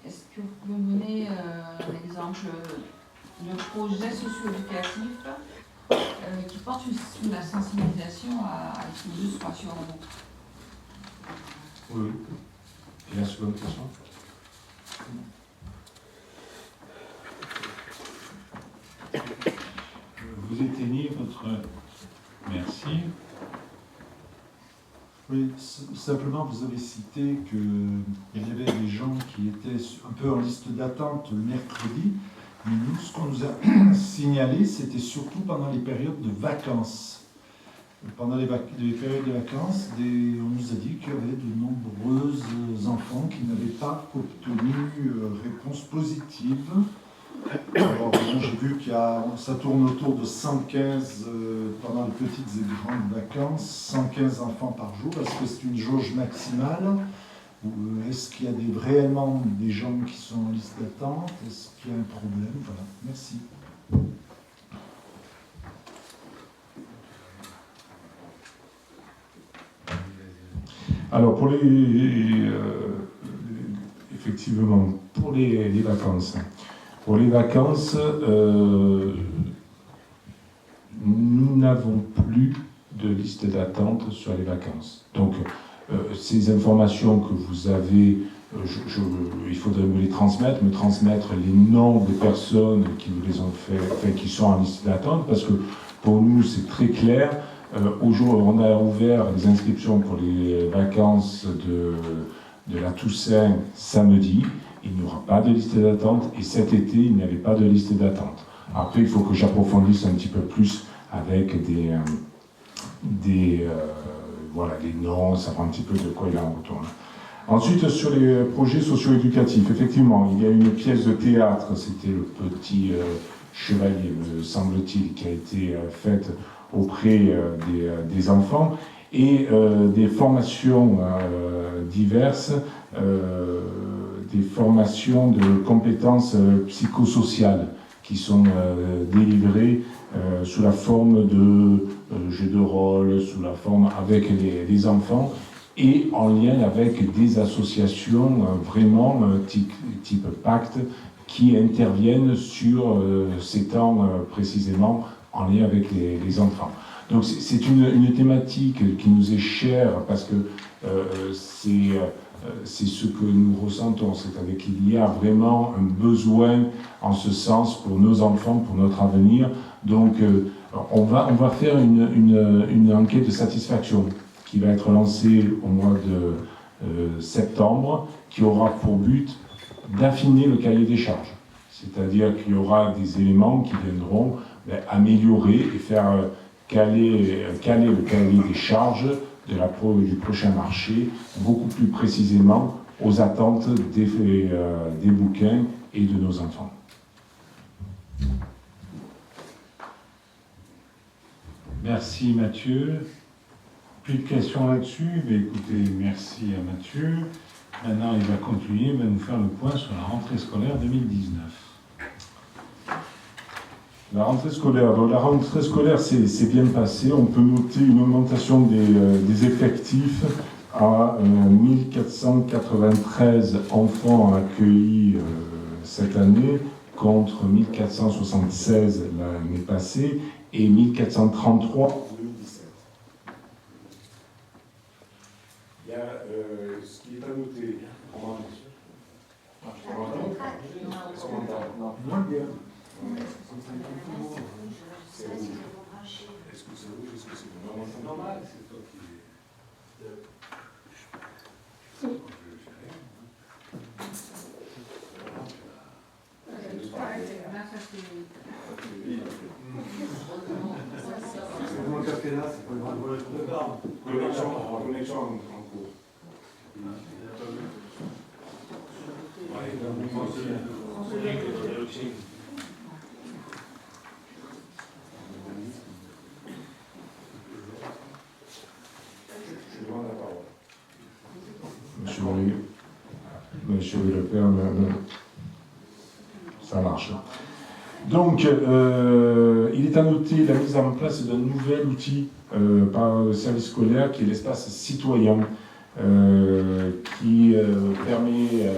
Est-ce que vous pouvez me donner un exemple de projet socio-éducatif qui porte sur la sensibilisation à l'estime de soi sur un groupe? Oui. Et la seconde question? Vous éteignez votre... Merci. Oui, simplement, vous avez cité qu'il y avait des gens qui étaient un peu en liste d'attente le mercredi, mais nous, ce qu'on nous a signalé, c'était surtout pendant les périodes de vacances. Pendant les périodes de vacances, on nous a dit qu'il y avait de nombreux enfants qui n'avaient pas obtenu réponse positive. Alors, j'ai vu ça tourne autour de 115 pendant les petites et grandes vacances, 115 enfants par jour. Est-ce que c'est une jauge maximale? Ou est-ce qu'il y a réellement des gens qui sont en liste d'attente? Est-ce qu'il y a un problème? Voilà, merci. Alors, effectivement, pour les vacances. Pour les vacances, nous n'avons plus de liste d'attente sur les vacances. Donc, ces informations que vous avez, il faudrait me transmettre les noms des personnes qui vous les ont fait, qui sont en liste d'attente, parce que pour nous, c'est très clair. On a ouvert les inscriptions pour les vacances de la Toussaint samedi. Il n'y aura pas de liste d'attente, et cet été, il n'y avait pas de liste d'attente. Après, il faut que j'approfondisse un petit peu plus avec les noms, savoir un petit peu de quoi il en retourne. Ensuite, sur les projets socio-éducatifs, effectivement, il y a une pièce de théâtre, c'était le Petit Chevalier, me semble-t-il, qui a été faite auprès des enfants, et des formations diverses, des formations de compétences psychosociales qui sont délivrées sous la forme de jeux de rôle, sous la forme avec les enfants, et en lien avec des associations vraiment type Pacte qui interviennent sur ces temps précisément en lien avec les enfants. Donc c'est une thématique qui nous est chère parce que c'est ce que nous ressentons, c'est-à-dire qu'il y a vraiment un besoin en ce sens pour nos enfants, pour notre avenir. Donc on va faire une enquête de satisfaction qui va être lancée au mois de septembre, qui aura pour but d'affiner le cahier des charges. C'est-à-dire qu'il y aura des éléments qui viendront améliorer et faire caler le cahier des charges du prochain marché, beaucoup plus précisément aux attentes des bouquins et de nos enfants. Merci Mathieu. Plus de questions là-dessus. Mais écoutez, merci à Mathieu. Maintenant, il va continuer, il va nous faire le point sur la rentrée scolaire 2019. La rentrée scolaire. Donc, la rentrée scolaire s'est bien passée. On peut noter une augmentation des effectifs à 1493 enfants accueillis cette année contre 1476 l'année passée et 1433 en 2017. Il y a ce qui est à noter. Est-ce que c'est rouge? Est-ce que c'est normal? C'est toi qui... Connexion en cours. Monsieur le Père, ça marche. Donc, il est à noter la mise en place d'un nouvel outil par le service scolaire qui est l'espace citoyen, qui permet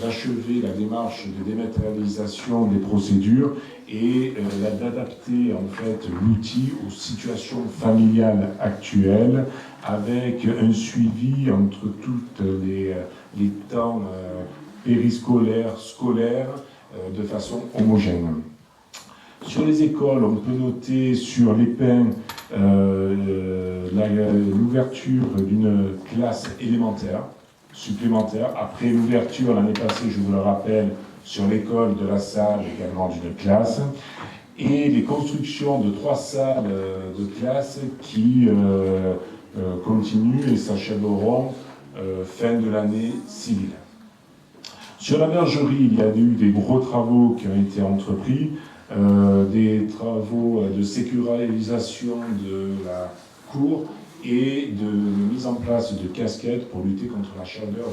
d'achever la démarche de dématérialisation des procédures et d'adapter en fait l'outil aux situations familiales actuelles avec un suivi entre toutes les temps périscolaires, scolaires, de façon homogène. Sur les écoles, on peut noter sur l'EPIN l'ouverture d'une classe élémentaire supplémentaire. Après l'ouverture l'année passée, je vous le rappelle, sur l'école de la salle également d'une classe. Et les constructions de 3 salles de classe qui continuent et s'achèveront fin de l'année civile. Sur la bergerie, il y a eu des gros travaux qui ont été entrepris, des travaux de sécurisation de la cour et de mise en place de casquettes pour lutter contre la chaleur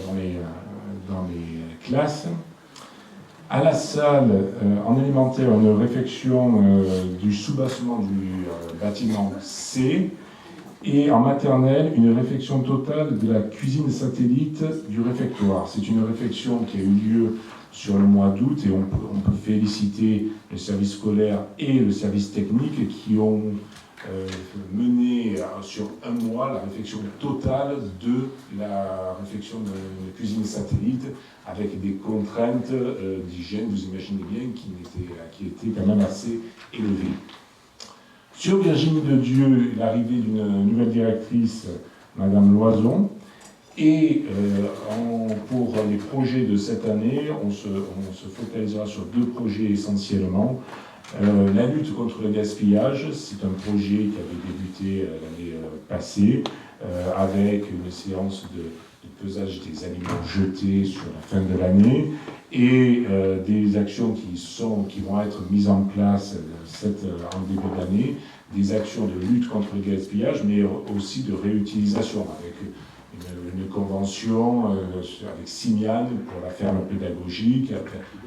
dans les classes. À la salle, en élémentaire, une réfection du soubassement du bâtiment C. Et en maternelle, une réfection totale de la cuisine satellite du réfectoire. C'est une réfection qui a eu lieu sur le mois d'août et on peut féliciter le service scolaire et le service technique qui ont mené sur un mois la réfection totale de la réfection de cuisine satellite avec des contraintes d'hygiène, vous imaginez bien, qui étaient quand même assez élevées. Sur Virginie de Dieu, l'arrivée d'une nouvelle directrice, Madame Loison, et pour les projets de cette année, on se focalisera sur 2 projets essentiellement. La lutte contre le gaspillage, c'est un projet qui avait débuté l'année passée, avec une séance de pesage des aliments jetés sur la fin de l'année, et des actions qui vont être mises en place en début d'année, des actions de lutte contre le gaspillage, mais aussi de réutilisation, avec une convention avec Simiane pour la ferme pédagogique,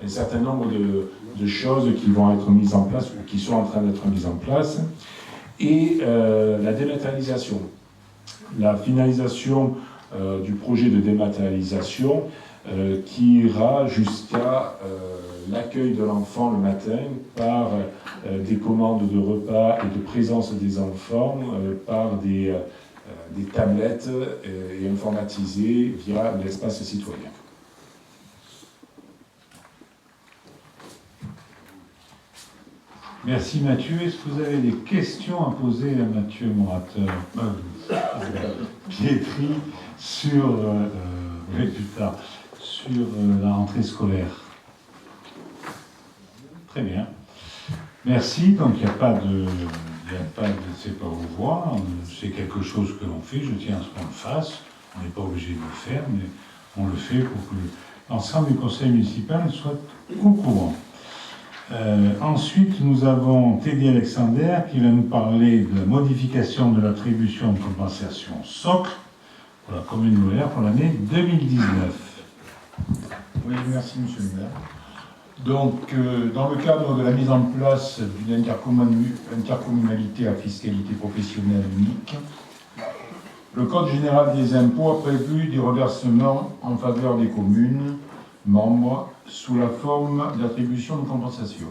un certain nombre de choses qui vont être mises en place ou qui sont en train d'être mises en place, et la dématérialisation, la finalisation du projet de dématérialisation qui ira jusqu'à l'accueil de l'enfant le matin par des commandes de repas et de présence des enfants par des tablettes et informatisées via l'espace citoyen. Merci Mathieu. Est-ce que vous avez des questions à poser à Mathieu Morateur Pietri sur la rentrée scolaire? Très bien. Merci. Donc il n'y a pas de c'est pas au revoir. C'est quelque chose que l'on fait. Je tiens à ce qu'on le fasse. On n'est pas obligé de le faire, mais on le fait pour que l'ensemble du conseil municipal soit au courant. Ensuite, nous avons Teddy Alexander qui va nous parler de la modification de l'attribution de compensation socle pour la commune de Moulaire pour l'année 2019. Oui, merci Monsieur le maire. Donc, dans le cadre de la mise en place d'une intercommunalité à fiscalité professionnelle unique, le Code général des impôts a prévu des reversements en faveur des communes membres sous la forme d'attribution de compensation.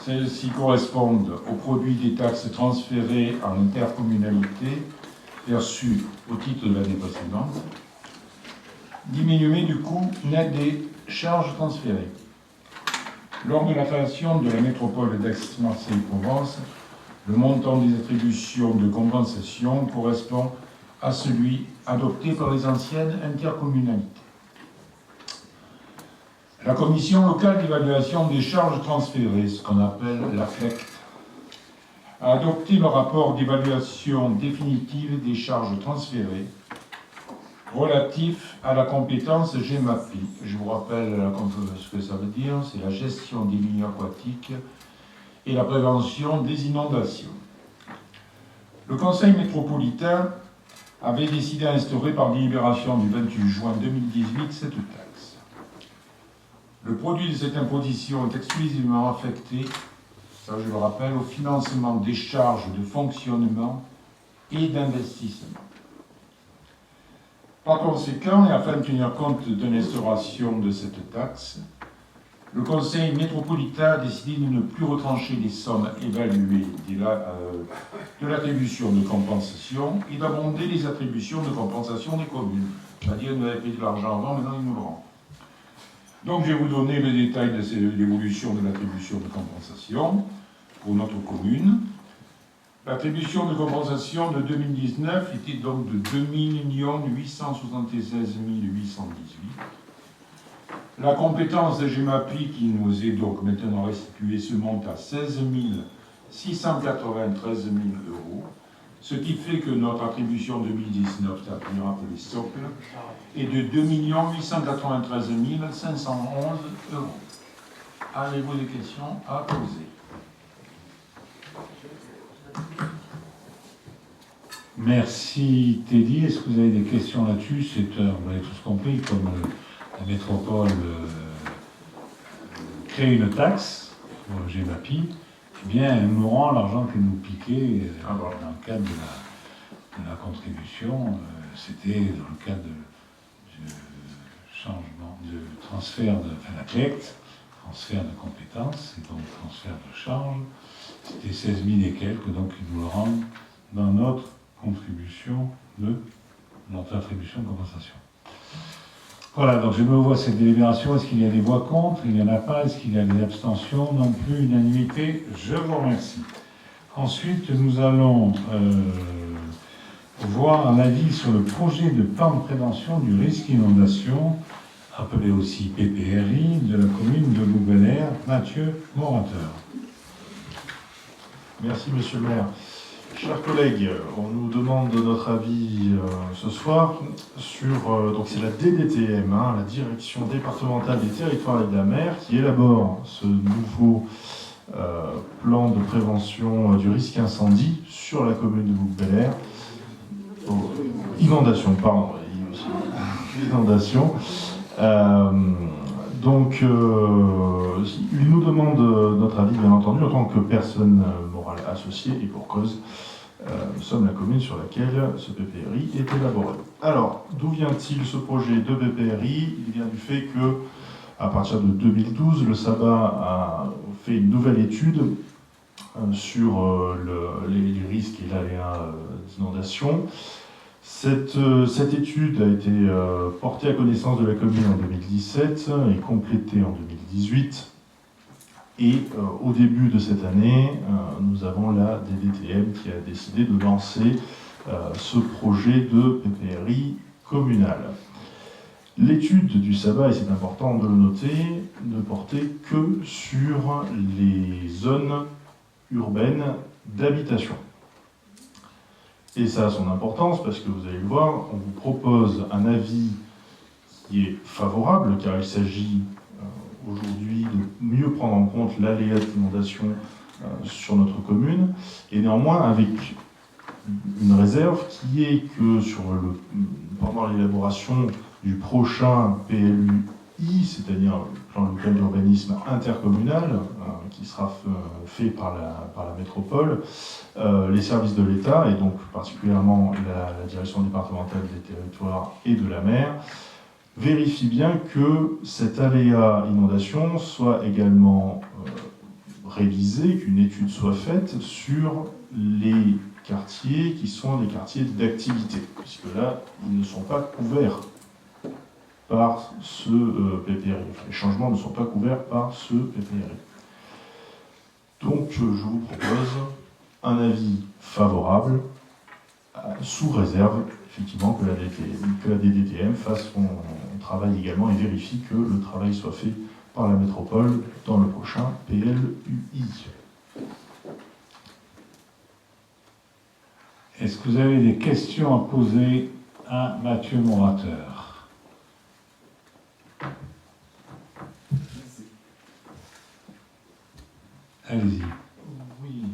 Celles-ci correspondent au produit des taxes transférées en intercommunalité perçues au titre de l'année précédente, diminué du coût net des charges transférées. Lors de la création de la métropole d'Aix-Marseille-Provence, le montant des attributions de compensation correspond à celui adopté par les anciennes intercommunalités. La commission locale d'évaluation des charges transférées, ce qu'on appelle la FLECT, a adopté le rapport d'évaluation définitive des charges transférées relatif à la compétence GEMAPI. Je vous rappelle ce que ça veut dire, c'est la gestion des milieux aquatiques et la prévention des inondations. Le Conseil métropolitain avait décidé d'instaurer par délibération du 28 juin 2018 cette taxe. Le produit de cette imposition est exclusivement affecté, ça je le rappelle, au financement des charges de fonctionnement et d'investissement. Par conséquent, et afin de tenir compte de l'instauration de cette taxe, le Conseil métropolitain a décidé de ne plus retrancher les sommes évaluées de l'attribution de compensation et d'abonder les attributions de compensation des communes. C'est-à-dire, ils nous avaient payé de l'argent avant, maintenant ils nous le rendent. Donc, je vais vous donner le détail de l'évolution de l'attribution de compensation pour notre commune. L'attribution de compensation de 2019 était donc de 2 876 818. La compétence de GEMAPI qui nous est donc maintenant restituée se monte à 16 693 000 euros, ce qui fait que notre attribution 2019, c'est un rappelé socle, est de 2 893 511 euros. Avez-vous des questions à poser? Merci Teddy. Est-ce que vous avez des questions là-dessus? Vous l'avez tous compris, comme la métropole crée une taxe pour GEMAPI, eh bien, elle nous rend l'argent qu'elle nous piquait dans le cadre de la contribution. C'était dans le cadre de changement, de transfert la collecte, transfert de compétences et donc transfert de charges. C'était 16 000 et quelques, donc ils nous le rendent dans notre contribution de notre attribution de compensation. Voilà, donc je me vois cette délibération. Est-ce qu'il y a des voix contre? Il n'y en a pas. Est-ce qu'il y a des abstentions? Non plus. Unanimité. Je vous remercie. Ensuite, nous allons voir un avis sur le projet de plan de prévention du risque inondation, appelé aussi PPRI, de la commune de Loup-Bel-Air. Mathieu Morateur. Merci, monsieur le maire. Chers collègues, on nous demande notre avis ce soir sur, donc c'est la DDTM, la Direction départementale des territoires et de la mer, qui élabore ce nouveau plan de prévention du risque incendie sur la commune de Loup-Bel-Air. Inondation, pardon, inondation. Donc, il nous demande notre avis, bien entendu, en tant que personne morale associée, et pour cause, nous sommes la commune sur laquelle ce PPRI est élaboré. Alors, d'où vient-il ce projet de PPRI? Il vient du fait que, à partir de 2012, le SABA a fait une nouvelle étude sur les risques et l'aléa d'inondation. Cette étude a été portée à connaissance de la commune en 2017 et complétée en 2018. Et au début de cette année, nous avons la DDTM qui a décidé de lancer ce projet de PPRI communal. L'étude du SABA, et c'est important de le noter, ne portait que sur les zones urbaines d'habitation. Et ça a son importance parce que vous allez le voir, on vous propose un avis qui est favorable car il s'agit aujourd'hui de mieux prendre en compte l'aléa d'inondation sur notre commune, et néanmoins avec une réserve qui est que pendant l'élaboration du prochain PLU PLUI, c'est-à-dire le plan local d'urbanisme intercommunal, qui sera fait par la métropole, les services de l'État, et donc particulièrement la direction départementale des territoires et de la mer, vérifient bien que cet aléa inondation soit également révisé, qu'une étude soit faite sur les quartiers qui sont des quartiers d'activité, puisque là, ils ne sont pas couverts par ce PPRI. Enfin, les changements ne sont pas couverts par ce PPRI. Donc, je vous propose un avis favorable, sous réserve, effectivement, que la DDTM fasse son travail également et vérifie que le travail soit fait par la métropole dans le prochain PLUI. Est-ce que vous avez des questions à poser à Mathieu Morateur? Allez-y. Oui.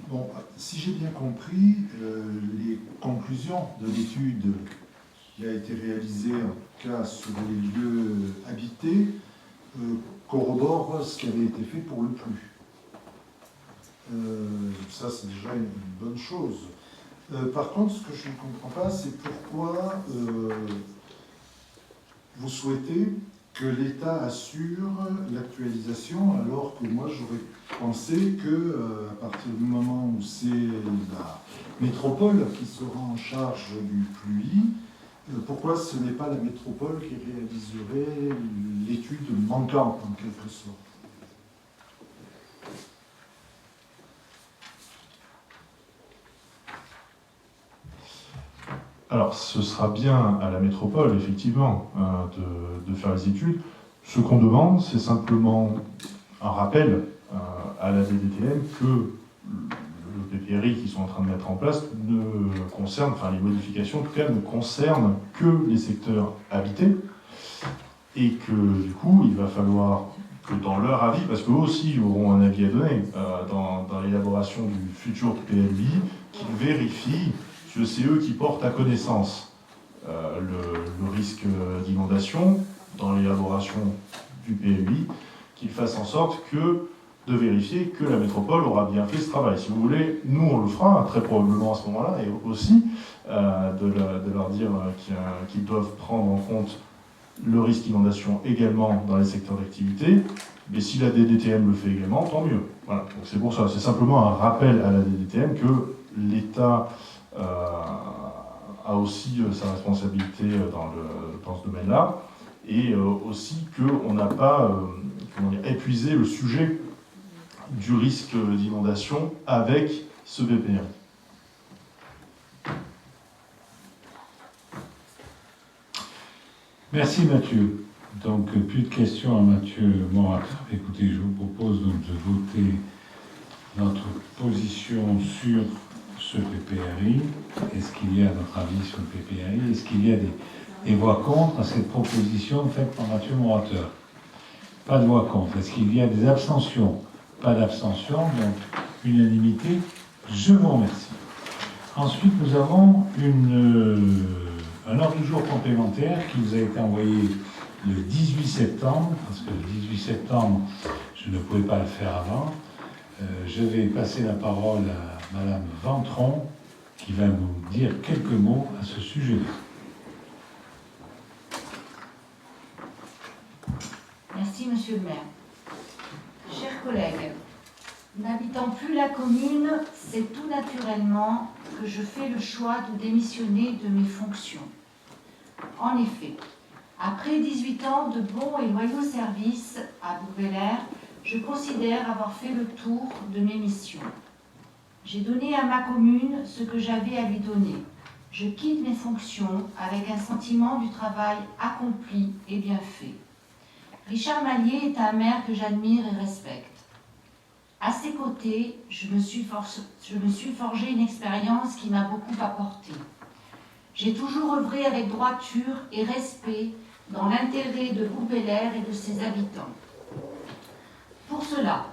Bon, si j'ai bien compris, les conclusions de l'étude qui a été réalisée, en tout cas sur les lieux habités, corroborent ce qui avait été fait pour le PLU. Ça, c'est déjà une bonne chose. Par contre, ce que je ne comprends pas, c'est pourquoi vous souhaitez que l'État assure l'actualisation, alors que moi, j'aurais pensé que à partir du moment où c'est la métropole qui sera en charge du PLUI, pourquoi ce n'est pas la métropole qui réaliserait l'étude manquante, en quelque sorte? Alors, ce sera bien à la métropole, effectivement, de faire les études. Ce qu'on demande, c'est simplement un rappel à la DDTM que le PPRI qu'ils sont en train de mettre en place ne concerne, enfin les modifications en tout cas, ne concernent que les secteurs habités, et que du coup, il va falloir que dans leur avis, parce qu'eux aussi auront un avis à donner dans l'élaboration du futur PLUI, qu'ils vérifient que c'est eux qui portent à connaissance le risque d'inondation dans l'élaboration du PLUI, qu'ils fassent en sorte de vérifier que la métropole aura bien fait ce travail. Si vous voulez, nous on le fera très probablement à ce moment-là, et aussi de leur dire qu'ils doivent prendre en compte le risque d'inondation également dans les secteurs d'activité, mais si la DDTM le fait également, tant mieux. Voilà, donc c'est pour ça, c'est simplement un rappel à la DDTM que l'État a aussi sa responsabilité dans ce domaine-là, et aussi qu'on n'a pas épuisé le sujet du risque d'inondation avec ce PPRI. Merci Mathieu. Donc plus de questions à Mathieu Morateur. Écoutez, je vous propose donc de voter notre position sur ce PPRI. Est-ce qu'il y a notre avis sur le PPRI? Est-ce qu'il y a des voix contre à cette proposition faite par Mathieu Morateur? Pas de voix contre. Est-ce qu'il y a des abstentions? Pas d'abstention, donc unanimité. Je vous remercie. Ensuite, nous avons un ordre du jour complémentaire qui vous a été envoyé le 18 septembre, parce que le 18 septembre, je ne pouvais pas le faire avant. Je vais passer la parole à Madame Ventron, qui va nous dire quelques mots à ce sujet-là. Merci, Monsieur le maire. Chers collègues, n'habitant plus la commune, c'est tout naturellement que je fais le choix de démissionner de mes fonctions. En effet, après 18 ans de bons et loyaux services à Bourg-Belair, je considère avoir fait le tour de mes missions. J'ai donné à ma commune ce que j'avais à lui donner. Je quitte mes fonctions avec un sentiment du travail accompli et bien fait. Richard Mallier est un maire que j'admire et respecte. À ses côtés, je me suis forgé une expérience qui m'a beaucoup apporté. J'ai toujours œuvré avec droiture et respect dans l'intérêt de Bourg-Belair et de ses habitants. Pour cela,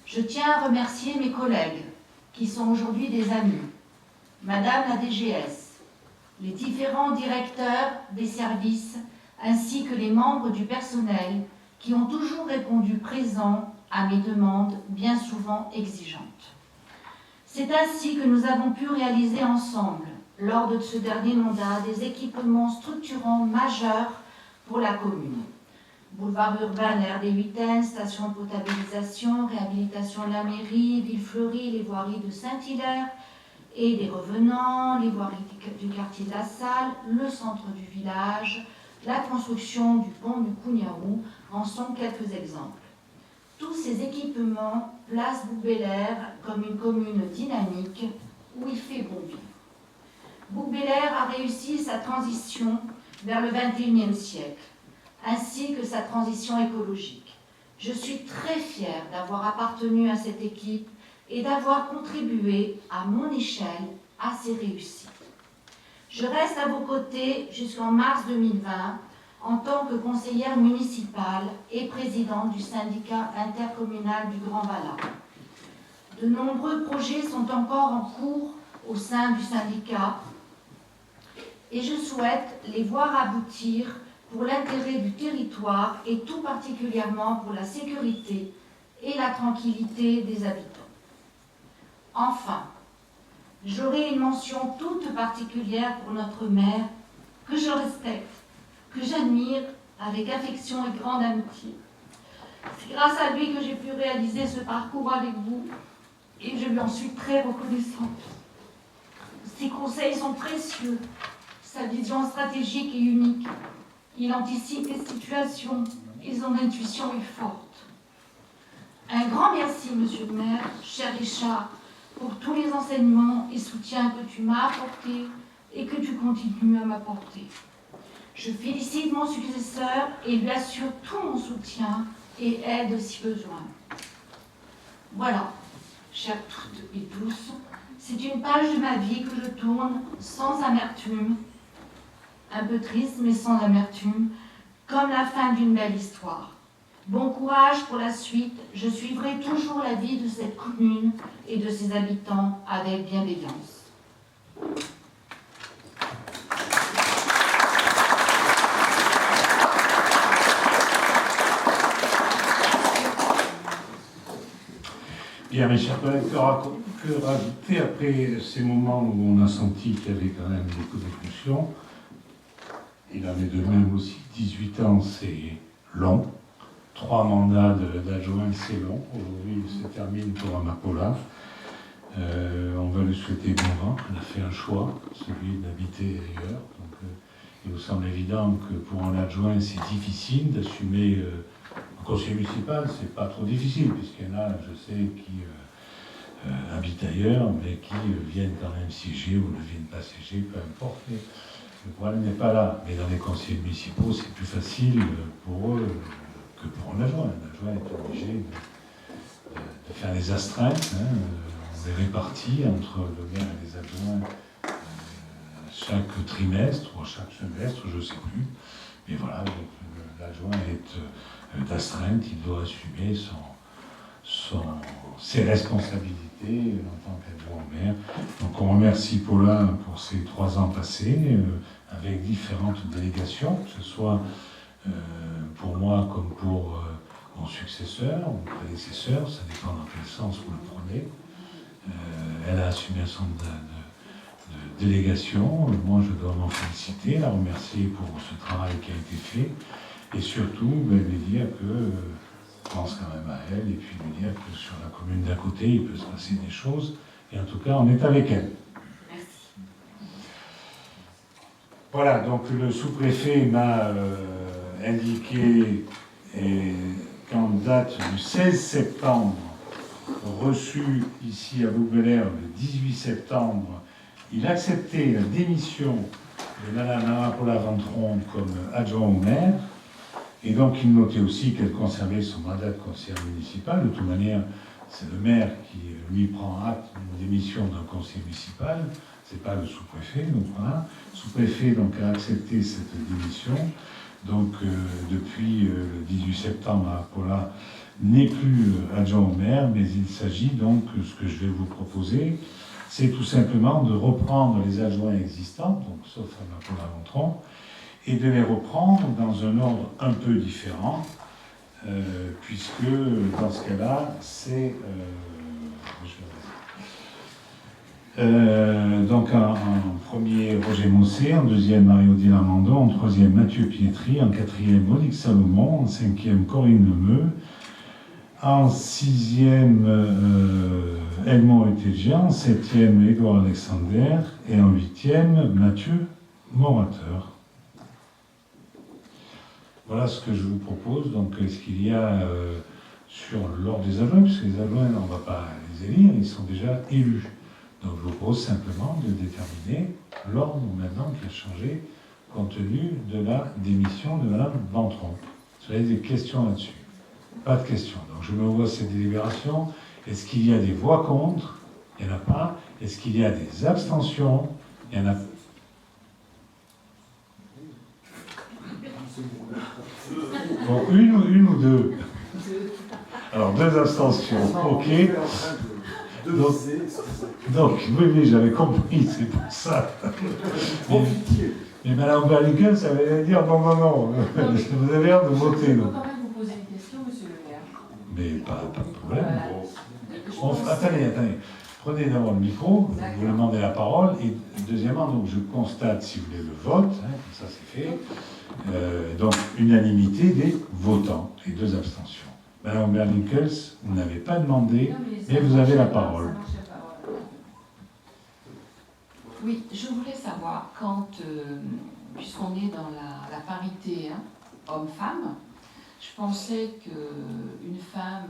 je tiens à remercier mes collègues, qui sont aujourd'hui des amis, Madame la DGS, les différents directeurs des services ainsi que les membres du personnel qui ont toujours répondu présents à mes demandes bien souvent exigeantes. C'est ainsi que nous avons pu réaliser ensemble, lors de ce dernier mandat, des équipements structurants majeurs pour la commune. Boulevard urbain RD8N, station de potabilisation, réhabilitation de la mairie, Villefleurie, les voiries de Saint-Hilaire et des revenants, les voiries du quartier de la Salle, le centre du village, la construction du pont du Cougnaroux en sont quelques exemples. Tous ces équipements placent Bouc-Bel-Air comme une commune dynamique où il fait bon vivre. Bouc-Bel-Air a réussi sa transition vers le XXIe siècle, ainsi que sa transition écologique. Je suis très fière d'avoir appartenu à cette équipe et d'avoir contribué à mon échelle à ses réussites. Je reste à vos côtés jusqu'en mars 2020 en tant que conseillère municipale et présidente du syndicat intercommunal du Grand Vallat. De nombreux projets sont encore en cours au sein du syndicat et je souhaite les voir aboutir pour l'intérêt du territoire et tout particulièrement pour la sécurité et la tranquillité des habitants. Enfin, j'aurai une mention toute particulière pour notre maire, que je respecte, que j'admire avec affection et grande amitié. C'est grâce à lui que j'ai pu réaliser ce parcours avec vous et je lui en suis très reconnaissante. Ses conseils sont précieux, sa vision stratégique est unique. Il anticipe les situations et son intuition est forte. Un grand merci, monsieur le maire, cher Richard, pour tous les enseignements et soutiens que tu m'as apportés et que tu continues à m'apporter. Je félicite mon successeur et lui assure tout mon soutien et aide si besoin. Voilà, chers toutes et tous, c'est une page de ma vie que je tourne sans amertume, un peu triste mais sans amertume, comme la fin d'une belle histoire. Bon courage pour la suite, je suivrai toujours la vie de cette commune et de ses habitants avec bienveillance. Bien, mes chers collègues, que rajouter après ces moments où on a senti qu'il y avait quand même des émotions. Il en est de même aussi, 18 ans, c'est long. 3 mandats d'adjoint, c'est long. Aujourd'hui, il se termine pour Amapola. On va lui souhaiter bon vent. Elle a fait un choix, celui d'habiter ailleurs. Donc, il nous semble évident que pour un adjoint, c'est difficile d'assumer un conseil municipal. C'est pas trop difficile, puisqu'il y en a, je sais, qui habitent ailleurs, mais qui viennent quand même siéger ou ne viennent pas siéger, peu importe. Mais le problème n'est pas là. Mais dans les conseils municipaux, c'est plus facile pour eux que pour un adjoint. L'adjoint est obligé de faire les astreintes. On les répartit entre le maire et les adjoints chaque trimestre ou chaque semestre, je ne sais plus. Mais voilà, l'adjoint est d'astreinte, il doit assumer ses responsabilités en tant qu'adjoint au maire. Donc on remercie Paulin pour ces 3 ans passés avec différentes délégations, que ce soit pour moi comme pour mon successeur, mon prédécesseur, ça dépend dans quel sens vous le prenez. Elle a assumé un certain nombre de délégations. Moi, je dois m'en féliciter, la remercier pour ce travail qui a été fait, et surtout lui dire que je pense quand même à elle, et puis lui dire que sur la commune d'à côté, il peut se passer des choses, et en tout cas, on est avec elle. Merci. Voilà, donc le sous-préfet m'a indiqué qu'en date du 16 septembre, reçu ici à Bouc-Bel-Air le 18 septembre, il acceptait la démission de Mme Amapola Ventron comme adjoint au maire, et donc il notait aussi qu'elle conservait son mandat de conseillère municipale. De toute manière, c'est le maire qui, lui, prend acte d'une démission d'un conseiller municipal, c'est pas le sous-préfet. Donc voilà, le sous-préfet donc, a accepté cette démission. Donc depuis le 18 septembre, Amapola n'est plus adjoint au maire, mais il s'agit donc, ce que je vais vous proposer, c'est tout simplement de reprendre les adjoints existants, donc sauf Amapola Ventron, et de les reprendre dans un ordre un peu différent, puisque dans ce cas-là, c'est... donc en premier, Roger Mossé, en deuxième, Marie-Odile Armandon, en troisième, Mathieu Pietri, en quatrième, Monique Salomon, en cinquième, Corinne Lemeu, en sixième, Edmond Etégia, en septième, Édouard Alexander, et en huitième, Mathieu Morateur. Voilà ce que je vous propose. Donc, est-ce qu'il y a sur l'ordre des adjoints, puisque les adjoints, on ne va pas les élire, ils sont déjà élus. Donc, je vous propose simplement de déterminer l'ordre maintenant qui a changé compte tenu de la démission de Mme Ventron. Vous avez des questions là-dessus? Pas de questions. Donc, je me vois cette délibération. Est-ce qu'il y a des voix contre? Il n'y en a pas. Est-ce qu'il y a des abstentions? Il y en a. Bon, une ou deux? Alors, deux abstentions. OK. Donc, oui, j'avais compris, c'est pour ça. Mais Mme Berlinkel, ça veut dire non. Vous avez l'air de voter. Je peux quand même vous poser une question, monsieur le maire. Mais pas de problème. Attendez. Prenez d'abord le micro, vous demandez la parole, et deuxièmement, donc, je constate, si vous voulez, le vote, comme ça c'est fait, donc unanimité des votants et deux abstentions. Madame Berlinkels, vous n'avez pas demandé, mais vous avez la parole. Oui, je voulais savoir, quand, puisqu'on est dans la parité homme-femme, je pensais qu'une femme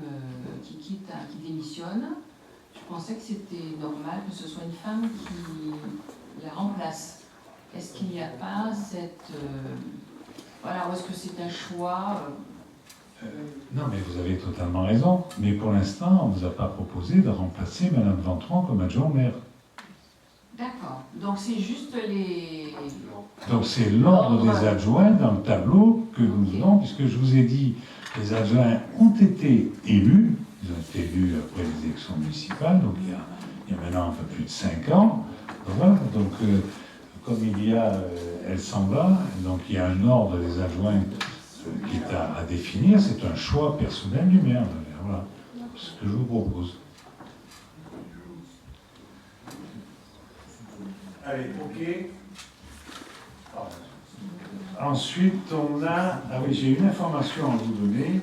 qui démissionne, je pensais que c'était normal que ce soit une femme qui la remplace. Est-ce qu'il n'y a pas cette... voilà, ou est-ce que c'est un choix Non, mais vous avez totalement raison. Mais pour l'instant, on ne vous a pas proposé de remplacer Mme Ventron comme adjoint au maire. D'accord. Donc c'est juste les... Donc c'est l'ordre des adjoints dans le tableau que nous donnons, puisque je vous ai dit, les adjoints ont été élus. Ils ont été élus après les élections municipales, donc il y a maintenant un peu plus de 5 ans. Donc voilà, donc comme il y a, elle s'en va, donc il y a un ordre des adjoints qui est à définir, c'est un choix personnel du maire. Voilà ce que je vous propose. Allez, OK. Ensuite, on a... Ah oui, j'ai une information à vous donner.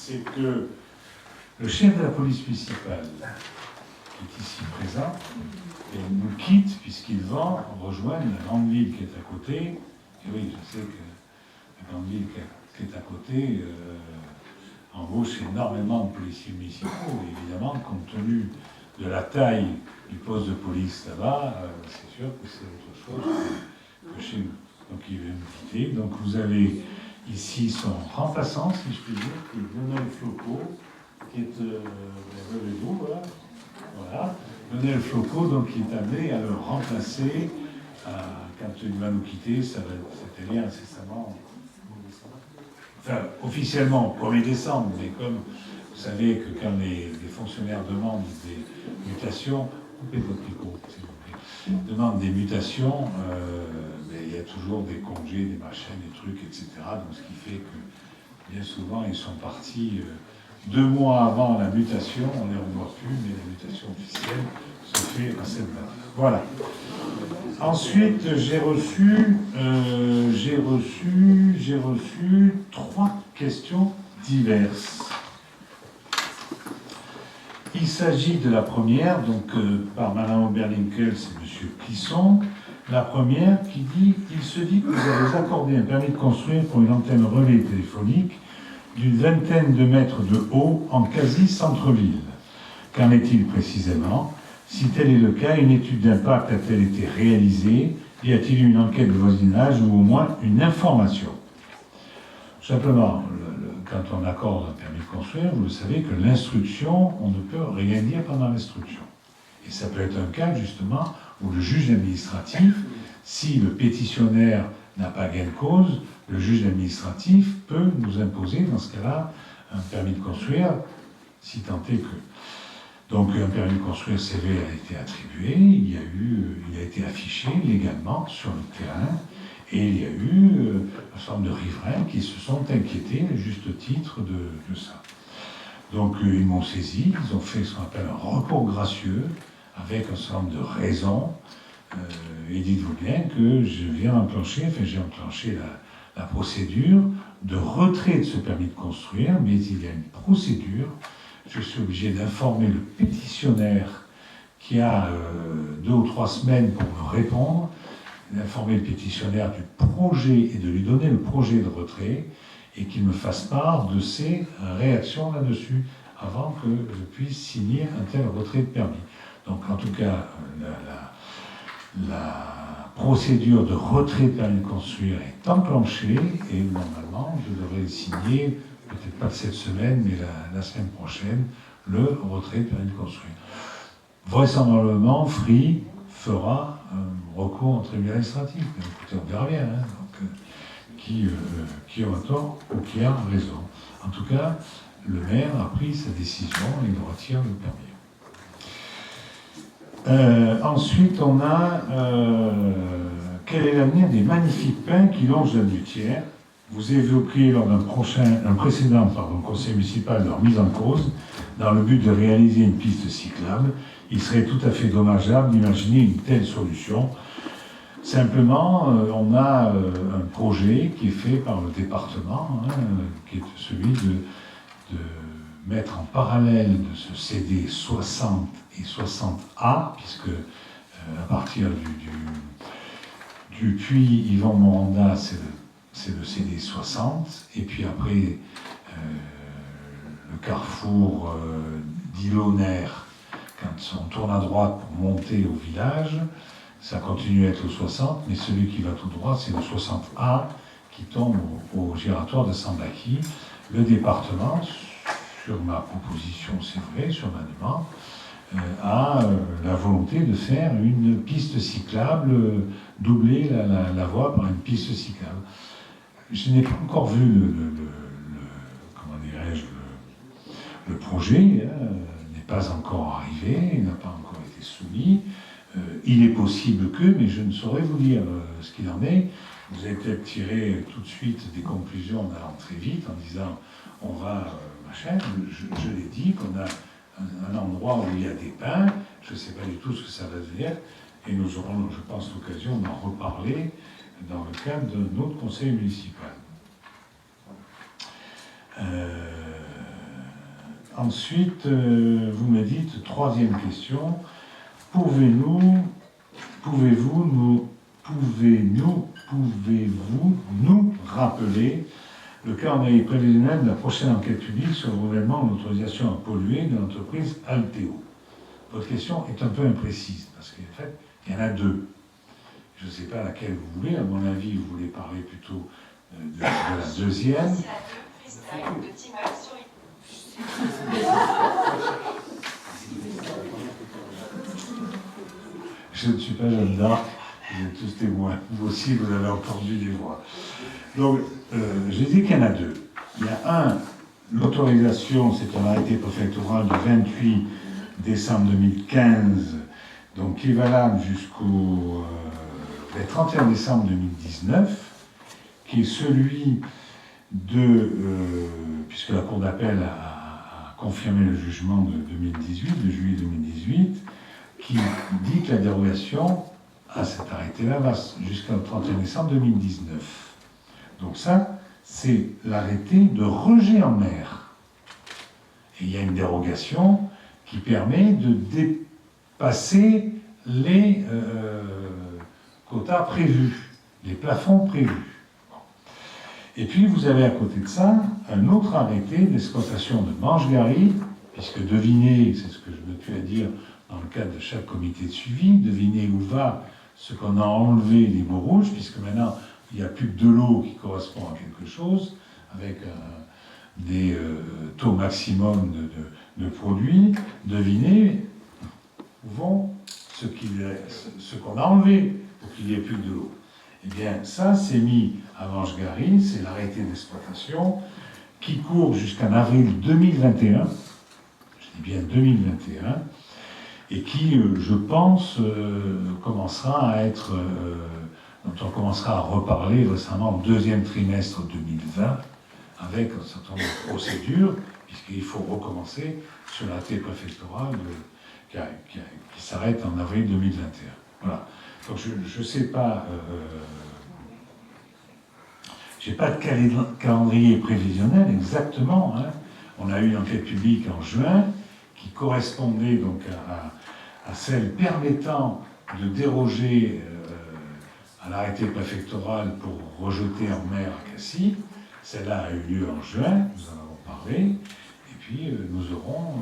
C'est que le chef de la police municipale, qui est ici présent, nous quitte puisqu'il va rejoindre la grande ville qui est à côté. Et oui, je sais que la grande ville qui est à côté embauche énormément de policiers municipaux. Et évidemment, compte tenu de la taille du poste de police là-bas, c'est sûr que c'est autre chose que chez nous. Donc il vient nous quitter. Donc vous avez ici son remplaçant, si je puis dire, qui est Lionel Floco, qui est voilà. Lionel Floco, donc qui est amené à le remplacer quand il va nous quitter, c'est-à-dire incessamment, enfin officiellement au 1er décembre, mais comme vous savez que quand les fonctionnaires demandent des mutations, coupez votre micro, s'il vous plaît, demandent des mutations, il y a toujours des congés, des machins, des trucs, etc. Donc ce qui fait que bien souvent ils sont partis 2 mois avant la mutation, on ne les revoit plus, mais la mutation officielle se fait à cette date. Voilà. Ensuite, j'ai reçu 3 questions diverses. Il s'agit de la première, donc par Mme Berlinkel, c'est M. Plisson. La première qui dit « Il se dit que vous avez accordé un permis de construire pour une antenne relais téléphonique d'une vingtaine de mètres de haut en quasi-centre-ville. Qu'en est-il précisément? Si tel est le cas, une étude d'impact a-t-elle été réalisée? Y a-t-il eu une enquête de voisinage ou au moins une information ?» Simplement, quand on accorde un permis de construire, vous le savez que l'instruction, on ne peut rien dire pendant l'instruction. Et ça peut être un cas, justement, où le juge administratif, si le pétitionnaire n'a pas gain de cause, le juge administratif peut nous imposer, dans ce cas-là, un permis de construire, si tant est que. Donc un permis de construire CV a été attribué, il a été affiché légalement sur le terrain, et il y a eu un certain nombre de riverains qui se sont inquiétés, à juste titre, de ça. Donc ils m'ont saisi, ils ont fait ce qu'on appelle un recours gracieux, avec un certain nombre de raisons, et dites-vous bien que j'ai enclenché la procédure de retrait de ce permis de construire, mais il y a une procédure. Je suis obligé d'informer le pétitionnaire qui a 2 ou 3 semaines pour me répondre, d'informer le pétitionnaire du projet et de lui donner le projet de retrait et qu'il me fasse part de ses réactions là-dessus avant que je puisse signer un tel retrait de permis. Donc en tout cas, la procédure de retrait de permis de construire est enclenchée et normalement je devrais signer, peut-être pas cette semaine, mais la semaine prochaine, le retrait de permis de construire. Vraisemblablement, Free fera un recours en tribunal administratif. Mais écoutez, on verra bien, hein, donc, qui a tort ou qui a raison. En tout cas, le maire a pris sa décision et il retire le permis. Ensuite, on a quel est l'avenir des magnifiques pins qui longent la Lutière. Vous évoquez lors d'un précédent conseil municipal leur mise en cause dans le but de réaliser une piste cyclable. Il serait tout à fait dommageable d'imaginer une telle solution. Simplement, on a un projet qui est fait par le département, qui est celui de mettre en parallèle de ce CD 60 et 60A, puisque à partir du puits Yvon Moranda, c'est le CD 60, et puis après le carrefour d'Ilonaire, quand on tourne à droite pour monter au village, ça continue à être le 60, mais celui qui va tout droit, c'est le 60A qui tombe au giratoire de Sambaki. Le département, sur ma proposition, c'est vrai, sur ma demande, a la volonté de faire une piste cyclable, doubler la voie par une piste cyclable. Je n'ai pas encore vu le projet, n'est pas encore arrivé, il n'a pas encore été soumis. Il est possible que, mais je ne saurais vous dire ce qu'il en est. Vous avez peut-être tiré tout de suite des conclusions en allant très vite, en disant on va machin. Je l'ai dit qu'on a un endroit où il y a des pins, je ne sais pas du tout ce que ça va devenir, et nous aurons, je pense, l'occasion d'en reparler dans le cadre de notre conseil municipal. Ensuite, vous me dites, troisième question, pouvez-vous nous rappeler le calendrier prévisionnel de la prochaine enquête publique sur le renouvellement de l'autorisation à polluer de l'entreprise Alteo? Votre question est un peu imprécise, parce qu'en fait, il y en a 2. Je ne sais pas laquelle vous voulez, à mon avis, vous voulez parler plutôt de la deuxième. Je ne suis pas Jeanne d'Arc, vous êtes tous témoins. Vous aussi, vous avez entendu des voix. Donc, j'ai dit qu'il y en a 2. Il y a l'autorisation, c'est un arrêté préfectoral du 28 décembre 2015, donc qui est valable jusqu'au 31 décembre 2019, qui est celui puisque la Cour d'appel a confirmé le jugement de 2018, de juillet 2018, qui dit que la dérogation à cet arrêté-là va jusqu'au 31 décembre 2019. Donc ça, c'est l'arrêté de rejet en mer. Et il y a une dérogation qui permet de dépasser les quotas prévus, les plafonds prévus. Et puis vous avez à côté de ça un autre arrêté d'exploitation de Manche-Gary, puisque devinez, c'est ce que je me tue à dire dans le cadre de chaque comité de suivi, devinez où va ce qu'on a enlevé des baux rouges, puisque maintenant il n'y a plus que de l'eau qui correspond à quelque chose, avec des taux maximum de produits. Devinez où vont ce qu'on a enlevé pour qu'il n'y ait plus que de l'eau. Eh bien, ça, c'est mis à Manche-Gary, c'est l'arrêté d'exploitation qui court jusqu'en avril 2021. Je bien 2021, et qui, je pense, commencera à être, dont on commencera à reparler récemment au deuxième trimestre 2020, avec un certain nombre de procédures, puisqu'il faut recommencer sur l'arrêté préfectoral qui s'arrête en avril 2021. Voilà. Donc je ne sais pas, j'ai pas de calendrier prévisionnel exactement. Hein. On a eu une enquête publique en juin qui correspondait donc à celle permettant de déroger à l'arrêté préfectoral pour rejeter en mer à Cassis. Celle-là a eu lieu en juin, nous en avons parlé, et puis nous aurons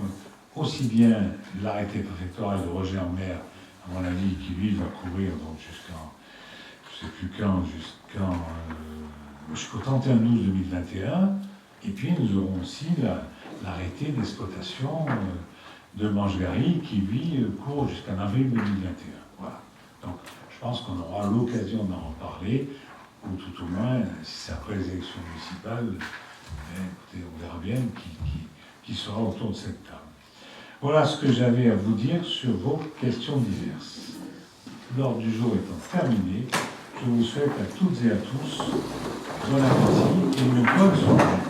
aussi bien l'arrêté préfectoral de rejet en mer, à mon avis, qui lui va courir donc jusqu'en, je ne sais plus quand, jusqu'au 31 août 2021, et puis nous aurons aussi l'arrêté d'exploitation de Manche-Garry qui lui court jusqu'en avril 2021. Voilà. Donc je pense qu'on aura l'occasion d'en reparler, ou tout au moins, si c'est après les élections municipales, écoutez, on verra bien qui sera autour de cette table. Voilà ce que j'avais à vous dire sur vos questions diverses. L'ordre du jour étant terminé, je vous souhaite à toutes et à tous bon appétit et une bonne soirée.